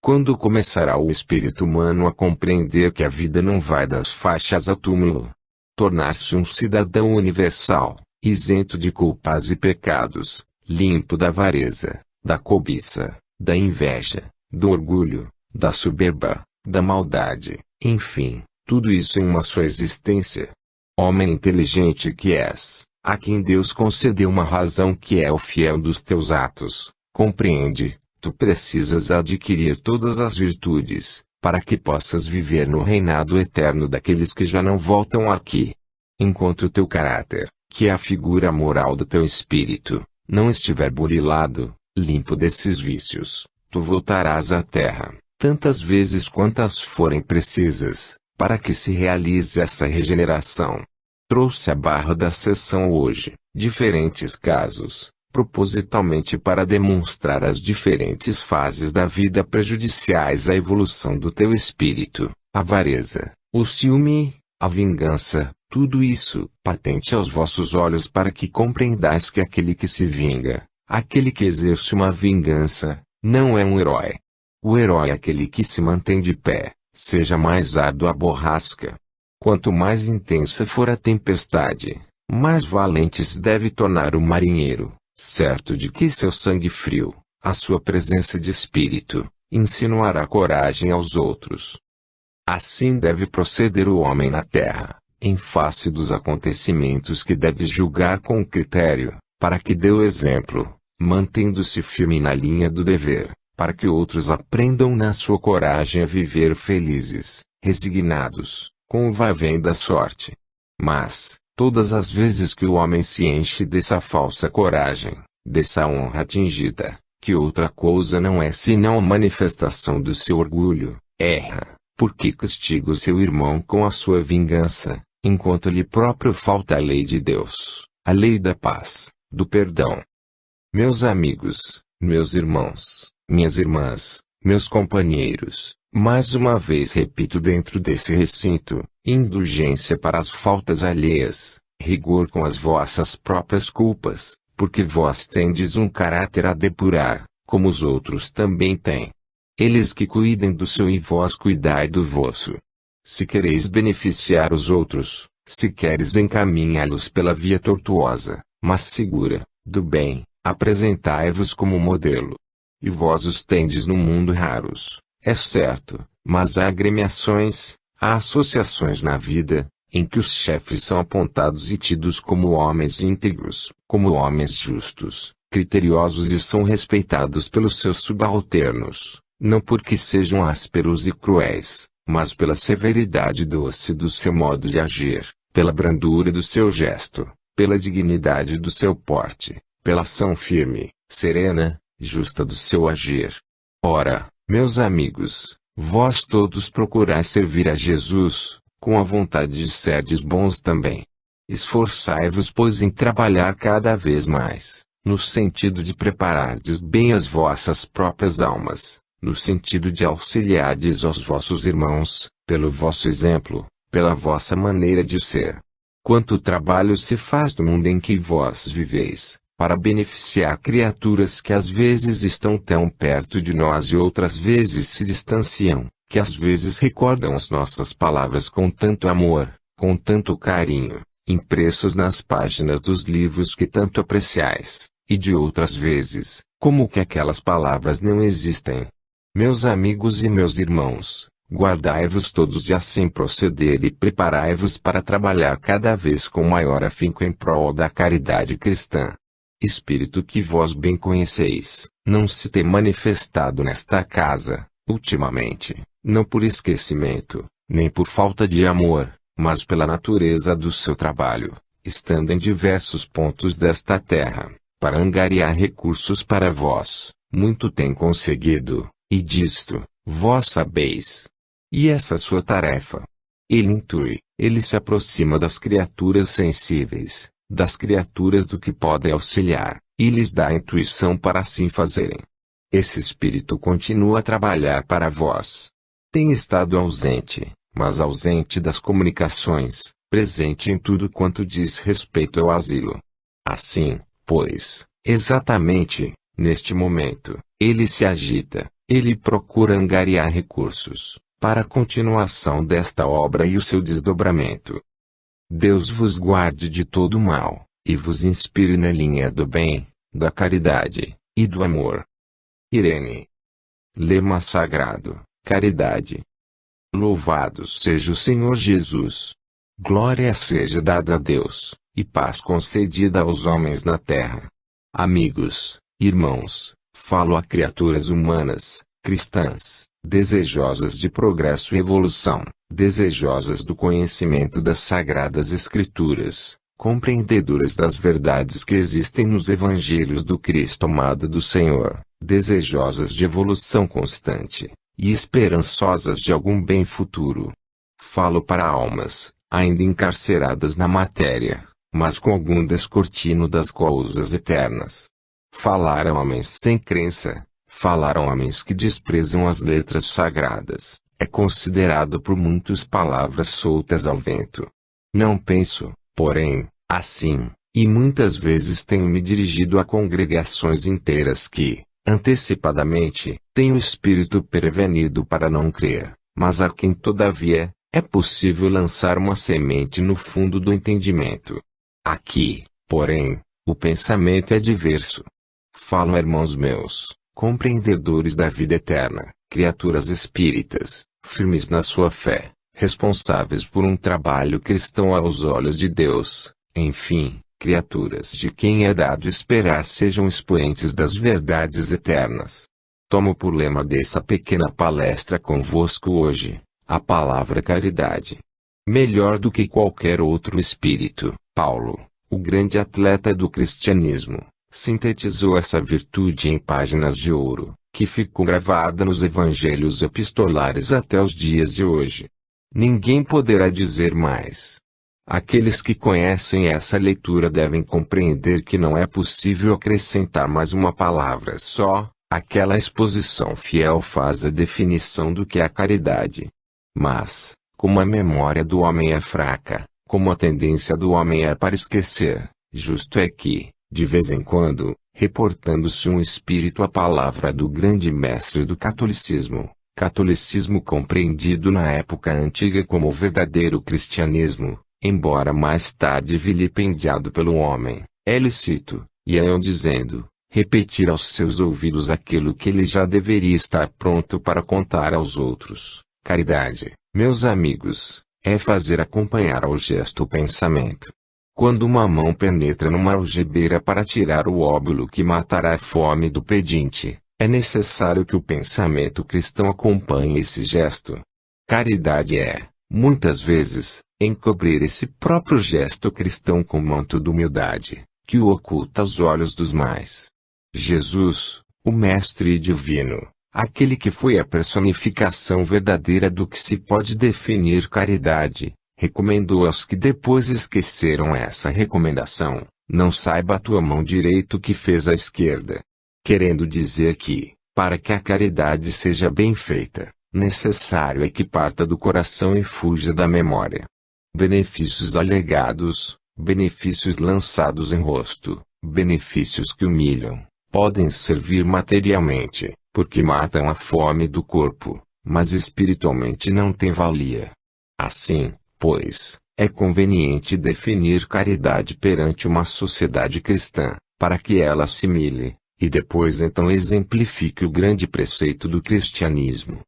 Quando começará o espírito humano a compreender que a vida não vai das faixas ao túmulo, tornar-se um cidadão universal, isento de culpas e pecados, limpo da avareza, da cobiça, da inveja, do orgulho, da soberba, da maldade, enfim, tudo isso em uma só existência. Homem inteligente que és, a quem Deus concedeu uma razão que é o fiel dos teus atos, compreende, tu precisas adquirir todas as virtudes, para que possas viver no reinado eterno daqueles que já não voltam aqui. Enquanto o teu caráter, que é a figura moral do teu espírito, não estiver burilado, limpo desses vícios, tu voltarás à terra, tantas vezes quantas forem precisas, para que se realize essa regeneração. Trouxe a barra da sessão hoje, diferentes casos, propositalmente para demonstrar as diferentes fases da vida prejudiciais à evolução do teu espírito, a avareza, o ciúme, a vingança, tudo isso, patente aos vossos olhos para que compreendais que aquele que se vinga, aquele que exerce uma vingança, não é um herói. O herói é aquele que se mantém de pé, seja mais árdua a borrasca. Quanto mais intensa for a tempestade, mais valente se deve tornar o marinheiro, certo de que seu sangue frio, a sua presença de espírito, insinuará coragem aos outros. Assim deve proceder o homem na terra, em face dos acontecimentos que deve julgar com critério, para que dê o exemplo, mantendo-se firme na linha do dever, para que outros aprendam na sua coragem a viver felizes, resignados, com o vai-vem da sorte. Mas, todas as vezes que o homem se enche dessa falsa coragem, dessa honra atingida, que outra coisa não é senão a manifestação do seu orgulho, erra, porque castiga o seu irmão com a sua vingança, enquanto lhe próprio falta a lei de Deus, a lei da paz, do perdão. Meus amigos, meus irmãos, minhas irmãs, meus companheiros, mais uma vez repito dentro desse recinto, indulgência para as faltas alheias, rigor com as vossas próprias culpas, porque vós tendes um caráter a depurar, como os outros também têm. Eles que cuidem do seu e vós cuidai do vosso. Se quereis beneficiar os outros, se queres encaminhá-los pela via tortuosa, mas segura, do bem, apresentai-vos como modelo. E vós os tendes no mundo raros, é certo, mas há agremiações, há associações na vida, em que os chefes são apontados e tidos como homens íntegros, como homens justos, criteriosos e são respeitados pelos seus subalternos, não porque sejam ásperos e cruéis, mas pela severidade doce do seu modo de agir, pela brandura do seu gesto, pela dignidade do seu porte, pela ação firme, serena, justa do seu agir. Ora, meus amigos, vós todos procurais servir a Jesus, com a vontade de serdes bons também. Esforçai-vos pois em trabalhar cada vez mais, no sentido de preparardes bem as vossas próprias almas, no sentido de auxiliardes aos vossos irmãos, pelo vosso exemplo, pela vossa maneira de ser. Quanto trabalho se faz no mundo em que vós viveis, para beneficiar criaturas que às vezes estão tão perto de nós e outras vezes se distanciam, que às vezes recordam as nossas palavras com tanto amor, com tanto carinho, impressos nas páginas dos livros que tanto apreciais, e de outras vezes, como que aquelas palavras não existem. Meus amigos e meus irmãos, guardai-vos todos de assim proceder e preparai-vos para trabalhar cada vez com maior afinco em prol da caridade cristã. Espírito que vós bem conheceis, não se tem manifestado nesta casa, ultimamente, não por esquecimento, nem por falta de amor, mas pela natureza do seu trabalho, estando em diversos pontos desta terra, para angariar recursos para vós, muito tem conseguido, e disto, vós sabeis. E essa sua tarefa? Ele intui, ele se aproxima das criaturas sensíveis, das criaturas do que podem auxiliar, e lhes dá a intuição para assim fazerem. Esse espírito continua a trabalhar para vós. Tem estado ausente, mas ausente das comunicações, presente em tudo quanto diz respeito ao asilo. Assim, pois, exatamente, neste momento, ele se agita, ele procura angariar recursos, para a continuação desta obra e o seu desdobramento. Deus vos guarde de todo mal, e vos inspire na linha do bem, da caridade, e do amor. Irene. Lema sagrado, caridade. Louvado seja o Senhor Jesus. Glória seja dada a Deus, e paz concedida aos homens na terra. Amigos, irmãos, falo a criaturas humanas, cristãs, desejosas de progresso e evolução, desejosas do conhecimento das Sagradas Escrituras, compreendedoras das verdades que existem nos Evangelhos do Cristo amado do Senhor, desejosas de evolução constante, e esperançosas de algum bem futuro. Falo para almas, ainda encarceradas na matéria, mas com algum descortino das coisas eternas. Falar a homens sem crença, falar a homens que desprezam as letras sagradas, é considerado por muitos palavras soltas ao vento. Não penso, porém, assim, e muitas vezes tenho me dirigido a congregações inteiras que, antecipadamente, têm o espírito prevenido para não crer, mas a quem todavia, é possível lançar uma semente no fundo do entendimento. Aqui, porém, o pensamento é diverso. Falo, irmãos meus, compreendedores da vida eterna, criaturas espíritas, firmes na sua fé, responsáveis por um trabalho cristão aos olhos de Deus, enfim, criaturas de quem é dado esperar sejam expoentes das verdades eternas. Tomo por lema dessa pequena palestra convosco hoje, a palavra caridade. Melhor do que qualquer outro espírito, Paulo, o grande atleta do cristianismo, sintetizou essa virtude em páginas de ouro, que ficou gravada nos evangelhos epistolares até os dias de hoje. Ninguém poderá dizer mais. Aqueles que conhecem essa leitura devem compreender que não é possível acrescentar mais uma palavra só, aquela exposição fiel faz a definição do que é a caridade. Mas, como a memória do homem é fraca, como a tendência do homem é para esquecer, justo é que, de vez em quando, reportando-se um espírito à palavra do grande mestre do catolicismo, catolicismo compreendido na época antiga como o verdadeiro cristianismo, embora mais tarde vilipendiado pelo homem, é lícito, e é eu dizendo, repetir aos seus ouvidos aquilo que ele já deveria estar pronto para contar aos outros. Caridade, meus amigos, é fazer acompanhar ao gesto o pensamento. Quando uma mão penetra numa algibeira para tirar o óbolo que matará a fome do pedinte, é necessário que o pensamento cristão acompanhe esse gesto. Caridade é, muitas vezes, encobrir esse próprio gesto cristão com manto de humildade, que o oculta aos olhos dos mais. Jesus, o Mestre Divino, aquele que foi a personificação verdadeira do que se pode definir caridade, recomendou aos que depois esqueceram essa recomendação, não saiba a tua mão direita o que fez a esquerda. Querendo dizer que, para que a caridade seja bem feita, necessário é que parta do coração e fuja da memória. Benefícios alegados, benefícios lançados em rosto, benefícios que humilham, podem servir materialmente, porque matam a fome do corpo, mas espiritualmente não têm valia. Assim, pois, é conveniente definir caridade perante uma sociedade cristã, para que ela assimile, e depois então exemplifique o grande preceito do cristianismo.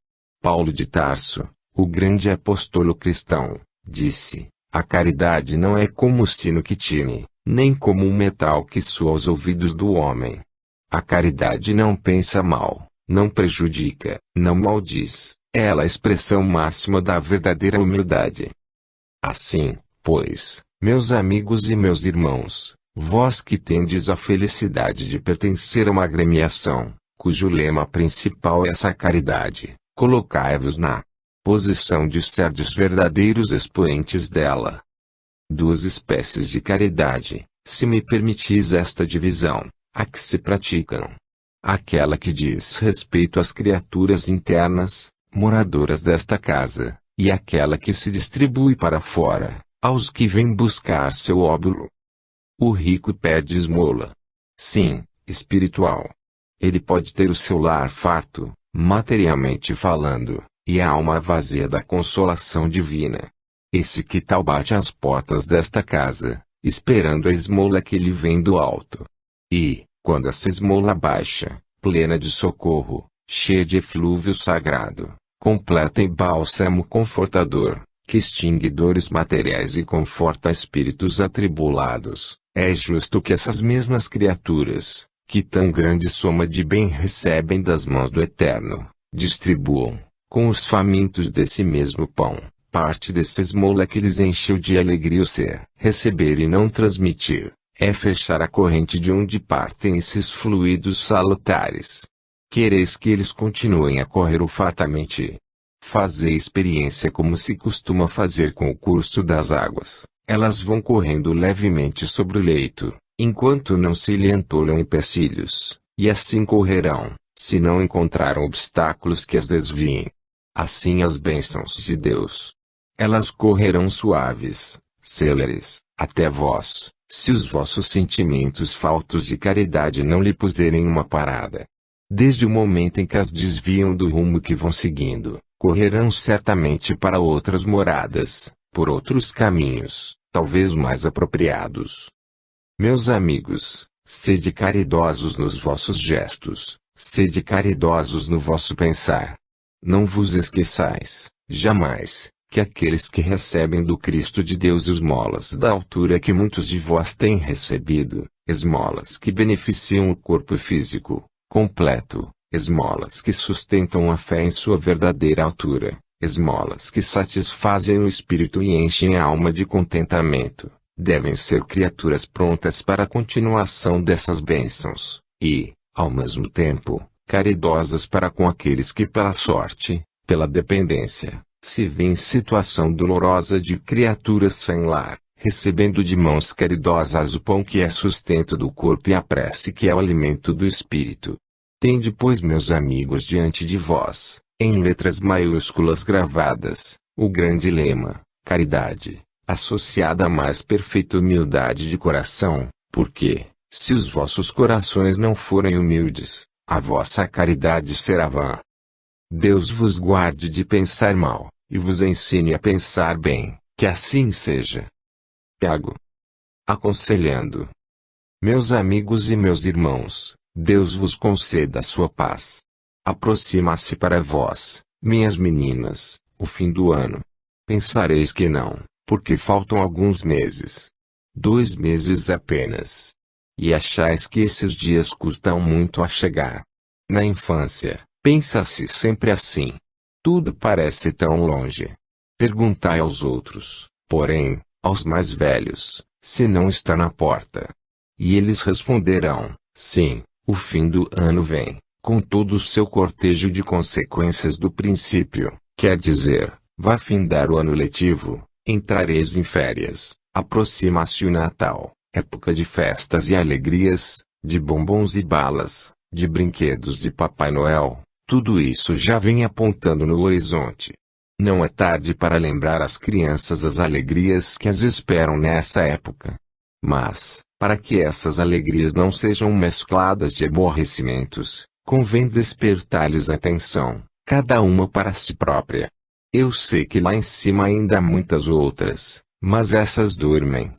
Paulo de Tarso, o grande apóstolo cristão, disse: a caridade não é como o sino que tine, nem como um metal que soa aos ouvidos do homem. A caridade não pensa mal, não prejudica, não maldiz, ela é a expressão máxima da verdadeira humildade. Assim, pois, meus amigos e meus irmãos, vós que tendes a felicidade de pertencer a uma agremiação, cujo lema principal é essa caridade, colocai-vos na posição de serdes verdadeiros expoentes dela. Duas espécies de caridade, se me permitis esta divisão, a que se praticam. Aquela que diz respeito às criaturas internas, moradoras desta casa, e aquela que se distribui para fora, aos que vêm buscar seu óbolo. O rico pede esmola. Sim, espiritual. Ele pode ter o seu lar farto, materialmente falando, e a alma vazia da consolação divina. Esse que tal bate às portas desta casa, esperando a esmola que lhe vem do alto. E, quando essa esmola baixa, plena de socorro, cheia de eflúvio sagrado, completa em bálsamo confortador, que extingue dores materiais e conforta espíritos atribulados, é justo que essas mesmas criaturas, que tão grande soma de bem recebem das mãos do Eterno, distribuam, com os famintos desse mesmo pão, parte dessa esmola que lhes encheu de alegria o ser. Receber e não transmitir, é fechar a corrente de onde partem esses fluidos salutares. Quereis que eles continuem a correr olfatamente? Fazei experiência como se costuma fazer com o curso das águas. Elas vão correndo levemente sobre o leito, enquanto não se lhe entolham empecilhos, e assim correrão, se não encontraram obstáculos que as desviem. Assim as bênçãos de Deus. Elas correrão suaves, céleres, até vós, se os vossos sentimentos faltos de caridade não lhe puserem uma parada. Desde o momento em que as desviam do rumo que vão seguindo, correrão certamente para outras moradas, por outros caminhos, talvez mais apropriados. Meus amigos, sede caridosos nos vossos gestos, sede caridosos no vosso pensar. Não vos esqueçais, jamais, que aqueles que recebem do Cristo de Deus esmolas da altura que muitos de vós têm recebido, esmolas que beneficiam o corpo físico completo, esmolas que sustentam a fé em sua verdadeira altura, esmolas que satisfazem o espírito e enchem a alma de contentamento, devem ser criaturas prontas para a continuação dessas bênçãos, e, ao mesmo tempo, caridosas para com aqueles que pela sorte, pela dependência, se vêem em situação dolorosa de criaturas sem lar, recebendo de mãos caridosas o pão que é sustento do corpo e a prece que é o alimento do espírito. Tende, pois, meus amigos, diante de vós, em letras maiúsculas gravadas, o grande lema, caridade, associada à mais perfeita humildade de coração, porque, se os vossos corações não forem humildes, a vossa caridade será vã. Deus vos guarde de pensar mal, e vos ensine a pensar bem, que assim seja. Tiago. Aconselhando. Meus amigos e meus irmãos, Deus vos conceda a sua paz. Aproxima-se para vós, minhas meninas, o fim do ano. Pensareis que não, porque faltam alguns meses. 2 meses apenas. E achais que esses dias custam muito a chegar. Na infância, pensa-se sempre assim. Tudo parece tão longe. Perguntai aos outros, porém, aos mais velhos, se não está na porta. E eles responderão, sim, o fim do ano vem, com todo o seu cortejo de consequências do princípio, quer dizer, vai findar o ano letivo, entrareis em férias, aproxima-se o Natal, época de festas e alegrias, de bombons e balas, de brinquedos de Papai Noel, tudo isso já vem apontando no horizonte. Não é tarde para lembrar às crianças as alegrias que as esperam nessa época. Mas, para que essas alegrias não sejam mescladas de aborrecimentos, convém despertar-lhes atenção, cada uma para si própria. Eu sei que lá em cima ainda há muitas outras, mas essas dormem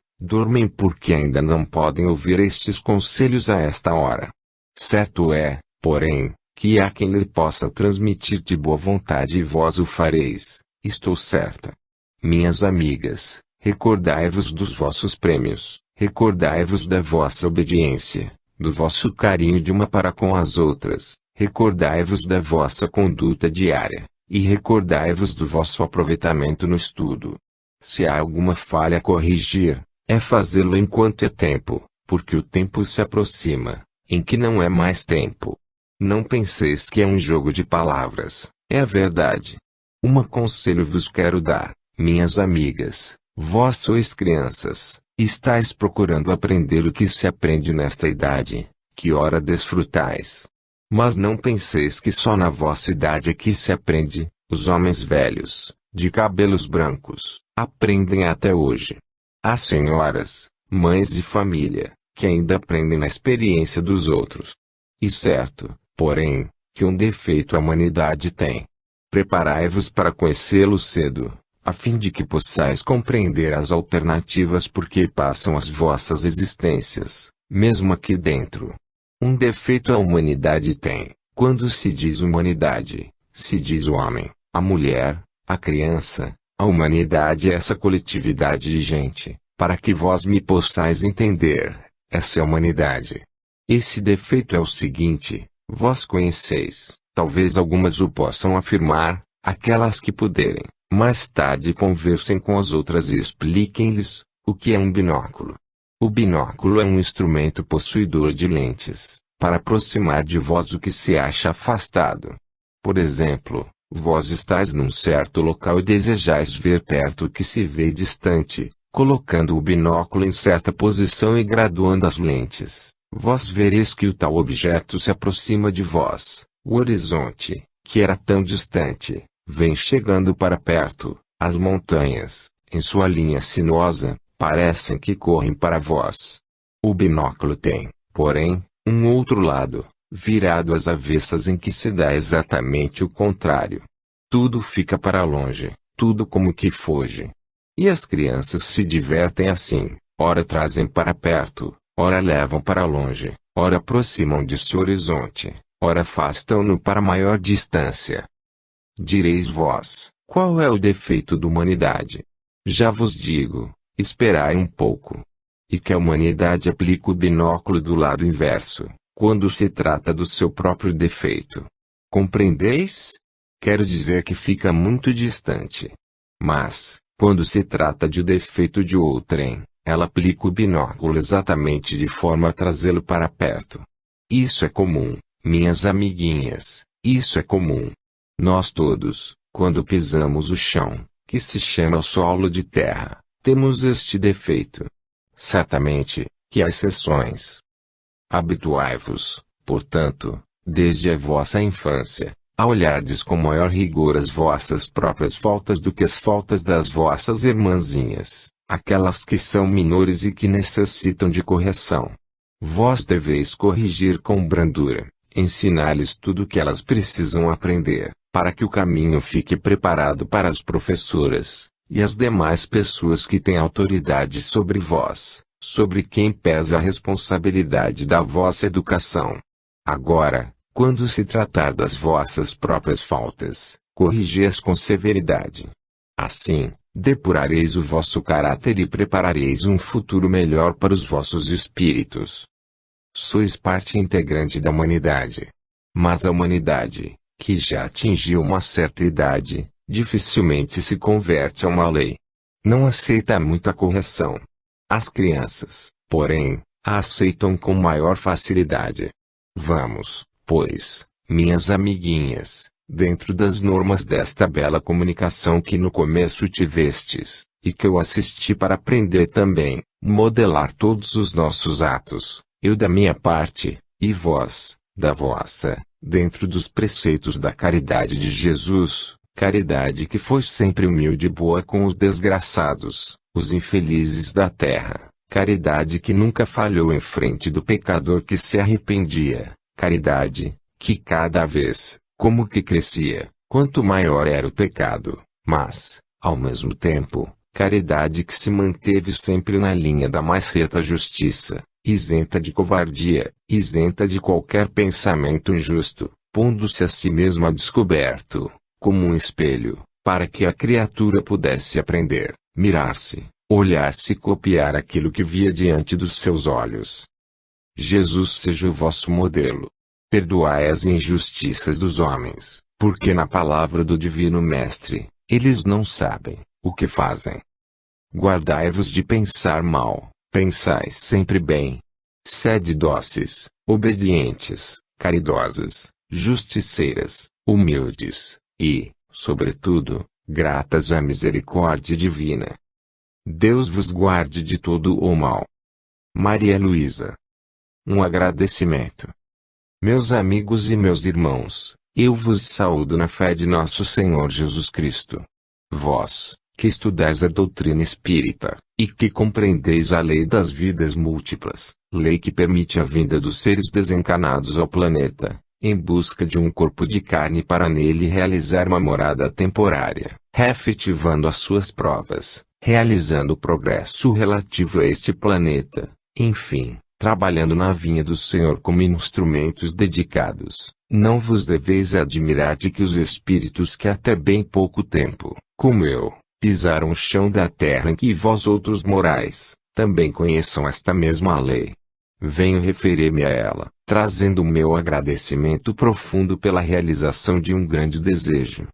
porque ainda não podem ouvir estes conselhos a esta hora. Certo é, porém, que há quem lhe possa transmitir de boa vontade e vós o fareis, estou certa. Minhas amigas, recordai-vos dos vossos prêmios, recordai-vos da vossa obediência, do vosso carinho de uma para com as outras, recordai-vos da vossa conduta diária, e recordai-vos do vosso aproveitamento no estudo. Se há alguma falha a corrigir, é fazê-lo enquanto é tempo, porque o tempo se aproxima, em que não é mais tempo. Não penseis que é um jogo de palavras, é a verdade. Um conselho vos quero dar, minhas amigas, vós sois crianças, estáis procurando aprender o que se aprende nesta idade, que ora desfrutais. Mas não penseis que só na vossa idade é que se aprende, os homens velhos, de cabelos brancos, aprendem até hoje. Há senhoras, mães de família, que ainda aprendem na experiência dos outros. E certo, porém, que um defeito a humanidade tem. Preparai-vos para conhecê-lo cedo, a fim de que possais compreender as alternativas por que passam as vossas existências, mesmo aqui dentro. Um defeito a humanidade tem. Quando se diz humanidade, se diz o homem, a mulher, a criança. A humanidade é essa coletividade de gente, para que vós me possais entender, essa é a humanidade. Esse defeito é o seguinte: vós conheceis, talvez algumas o possam afirmar, aquelas que puderem, mais tarde conversem com as outras e expliquem-lhes o que é um binóculo. O binóculo é um instrumento possuidor de lentes, para aproximar de vós o que se acha afastado. Por exemplo, vós estáis num certo local e desejais ver perto o que se vê distante, colocando o binóculo em certa posição e graduando as lentes. Vós vereis que o tal objeto se aproxima de vós. O horizonte, que era tão distante, vem chegando para perto. As montanhas, em sua linha sinuosa, parecem que correm para vós. O binóculo tem, porém, um outro lado, virado às avessas, em que se dá exatamente o contrário. Tudo fica para longe, tudo como que foge. E as crianças se divertem assim, ora trazem para perto, ora levam para longe, ora aproximam de seu horizonte, ora afastam-no para maior distância. Direis vós, qual é o defeito da humanidade? Já vos digo, esperai um pouco. E que a humanidade aplica o binóculo do lado inverso, quando se trata do seu próprio defeito. Compreendeis? Quero dizer que fica muito distante. Mas, quando se trata de defeito de outrem, ela aplica o binóculo exatamente de forma a trazê-lo para perto. Isso é comum, minhas amiguinhas, isso é comum. Nós todos, quando pisamos o chão, que se chama solo de terra, temos este defeito. Certamente, que há exceções. Habituai-vos, portanto, desde a vossa infância, a olhardes com maior rigor as vossas próprias faltas do que as faltas das vossas irmãzinhas, aquelas que são menores e que necessitam de correção. Vós deveis corrigir com brandura, ensinar-lhes tudo o que elas precisam aprender, para que o caminho fique preparado para as professoras e as demais pessoas que têm autoridade sobre vós, sobre quem pesa a responsabilidade da vossa educação. Agora, quando se tratar das vossas próprias faltas, corrigi-as com severidade. Assim, depurareis o vosso caráter e preparareis um futuro melhor para os vossos espíritos. Sois parte integrante da humanidade. Mas a humanidade, que já atingiu uma certa idade, dificilmente se converte a uma lei. Não aceita muita correção. As crianças, porém, a aceitam com maior facilidade. Vamos, pois, minhas amiguinhas, dentro das normas desta bela comunicação que no começo tivestes, e que eu assisti para aprender também, modelar todos os nossos atos, eu da minha parte, e vós, da vossa, dentro dos preceitos da caridade de Jesus, caridade que foi sempre humilde e boa com os desgraçados, os infelizes da terra, caridade que nunca falhou em frente do pecador que se arrependia, caridade, que cada vez, como que crescia, quanto maior era o pecado, mas, ao mesmo tempo, caridade que se manteve sempre na linha da mais reta justiça, isenta de covardia, isenta de qualquer pensamento injusto, pondo-se a si mesmo a descoberto, como um espelho, para que a criatura pudesse aprender, mirar-se, olhar-se e copiar aquilo que via diante dos seus olhos. Jesus seja o vosso modelo. Perdoai as injustiças dos homens, porque na palavra do Divino Mestre, eles não sabem o que fazem. Guardai-vos de pensar mal, pensai sempre bem. Sede dóceis, obedientes, caridosas, justiceiras, humildes, e, sobretudo, gratas à misericórdia divina. Deus vos guarde de todo o mal. Maria Luísa. Um agradecimento. Meus amigos e meus irmãos, eu vos saúdo na fé de nosso Senhor Jesus Cristo. Vós, que estudais a doutrina espírita, e que compreendeis a lei das vidas múltiplas, lei que permite a vinda dos seres desencarnados ao planeta, em busca de um corpo de carne para nele realizar uma morada temporária, efetivando as suas provas, realizando o progresso relativo a este planeta, enfim, trabalhando na vinha do Senhor como instrumentos dedicados. Não vos deveis admirar de que os espíritos que até bem pouco tempo, como eu, pisaram o chão da terra em que vós outros morais, também conheçam esta mesma lei. Venho referir-me a ela, trazendo o meu agradecimento profundo pela realização de um grande desejo.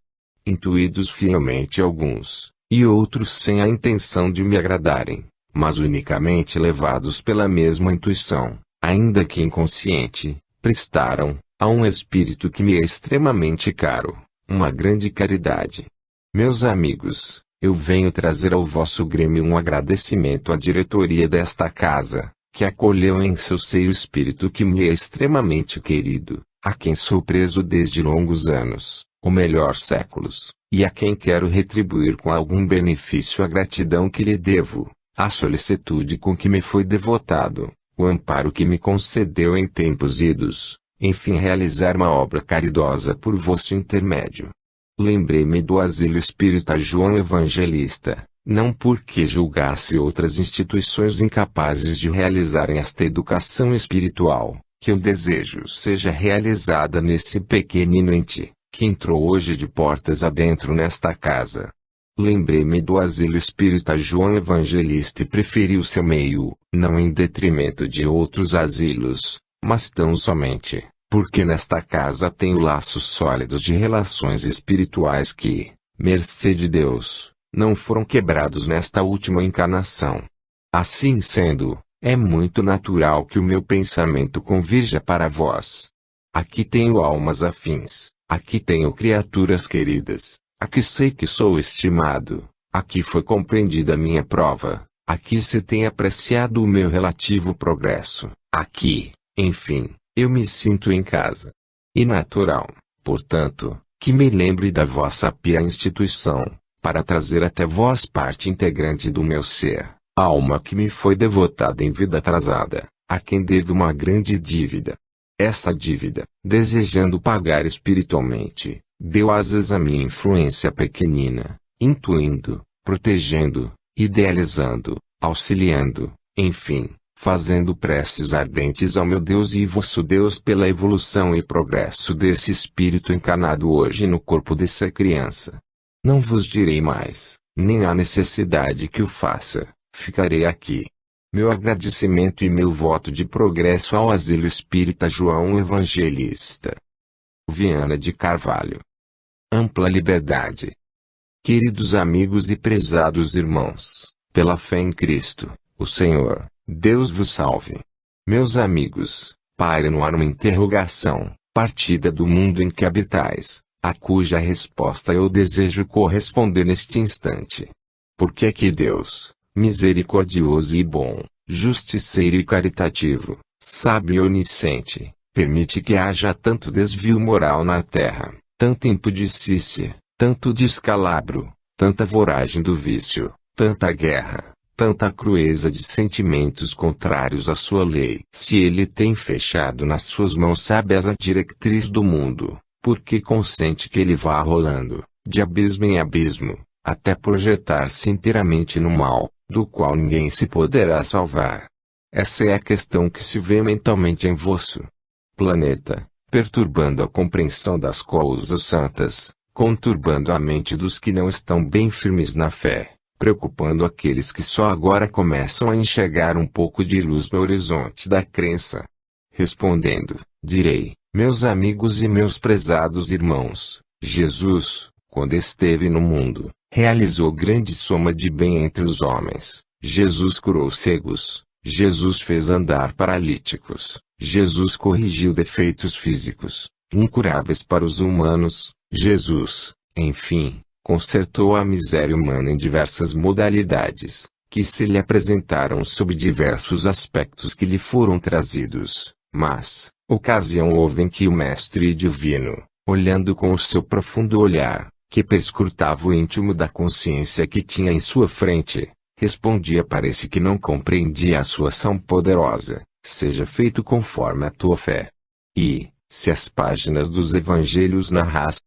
Intuídos fielmente alguns, e outros sem a intenção de me agradarem, mas unicamente levados pela mesma intuição, ainda que inconsciente, prestaram, a um espírito que me é extremamente caro, uma grande caridade. Meus amigos, eu venho trazer ao vosso grêmio um agradecimento à diretoria desta casa, que acolheu em seu seio o espírito que me é extremamente querido, a quem sou preso desde longos anos, ou melhor séculos, e a quem quero retribuir com algum benefício a gratidão que lhe devo, a solicitude com que me foi devotado, o amparo que me concedeu em tempos idos, enfim realizar uma obra caridosa por vosso intermédio. Lembrei-me do Asilo Espírita João Evangelista, não porque julgasse outras instituições incapazes de realizarem esta educação espiritual, que eu desejo seja realizada nesse pequenino ente, que entrou hoje de portas adentro nesta casa. Lembrei-me do Asilo Espírita João Evangelista e preferi o seu meio, não em detrimento de outros asilos, mas tão somente, porque nesta casa tenho laços sólidos de relações espirituais que, mercê de Deus, não foram quebrados nesta última encarnação. Assim sendo, é muito natural que o meu pensamento convirja para vós. Aqui tenho almas afins, aqui tenho criaturas queridas, aqui sei que sou estimado, aqui foi compreendida a minha prova, aqui se tem apreciado o meu relativo progresso, aqui, enfim, eu me sinto em casa. E natural, portanto, que me lembre da vossa pia instituição, para trazer até vós parte integrante do meu ser, alma que me foi devotada em vida atrasada, a quem devo uma grande dívida. Essa dívida, desejando pagar espiritualmente, deu asas à minha influência pequenina, intuindo, protegendo, idealizando, auxiliando, enfim, fazendo preces ardentes ao meu Deus e vosso Deus pela evolução e progresso desse espírito encarnado hoje no corpo dessa criança. Não vos direi mais, nem há necessidade que o faça, ficarei aqui. Meu agradecimento e meu voto de progresso ao Asilo Espírita João Evangelista. Viana de Carvalho. Ampla liberdade. Queridos amigos e prezados irmãos, pela fé em Cristo, o Senhor, Deus vos salve. Meus amigos, paira no ar uma interrogação, partida do mundo em que habitais, a cuja resposta eu desejo corresponder neste instante. Por que é que Deus, misericordioso e bom, justiceiro e caritativo, sábio e onisciente, permite que haja tanto desvio moral na terra, tanta impudicícia, tanto descalabro, tanta voragem do vício, tanta guerra, tanta crueza de sentimentos contrários à sua lei? Se ele tem fechado nas suas mãos sábias a diretriz do mundo, por que consente que ele vá rolando, de abismo em abismo, até projetar-se inteiramente no mal, do qual ninguém se poderá salvar? Essa é a questão que se vê mentalmente em vosso planeta, perturbando a compreensão das coisas santas, conturbando a mente dos que não estão bem firmes na fé, preocupando aqueles que só agora começam a enxergar um pouco de luz no horizonte da crença. Respondendo, direi, meus amigos e meus prezados irmãos, Jesus, quando esteve no mundo, realizou grande soma de bem entre os homens. Jesus curou cegos, Jesus fez andar paralíticos, Jesus corrigiu defeitos físicos, incuráveis para os humanos, Jesus, enfim, consertou a miséria humana em diversas modalidades, que se lhe apresentaram sob diversos aspectos que lhe foram trazidos, mas, ocasião houve em que o Mestre Divino, olhando com o seu profundo olhar, que perscrutava o íntimo da consciência que tinha em sua frente, respondia: parece que não compreendia a sua ação poderosa, seja feito conforme a tua fé. E, se as páginas dos evangelhos narrassem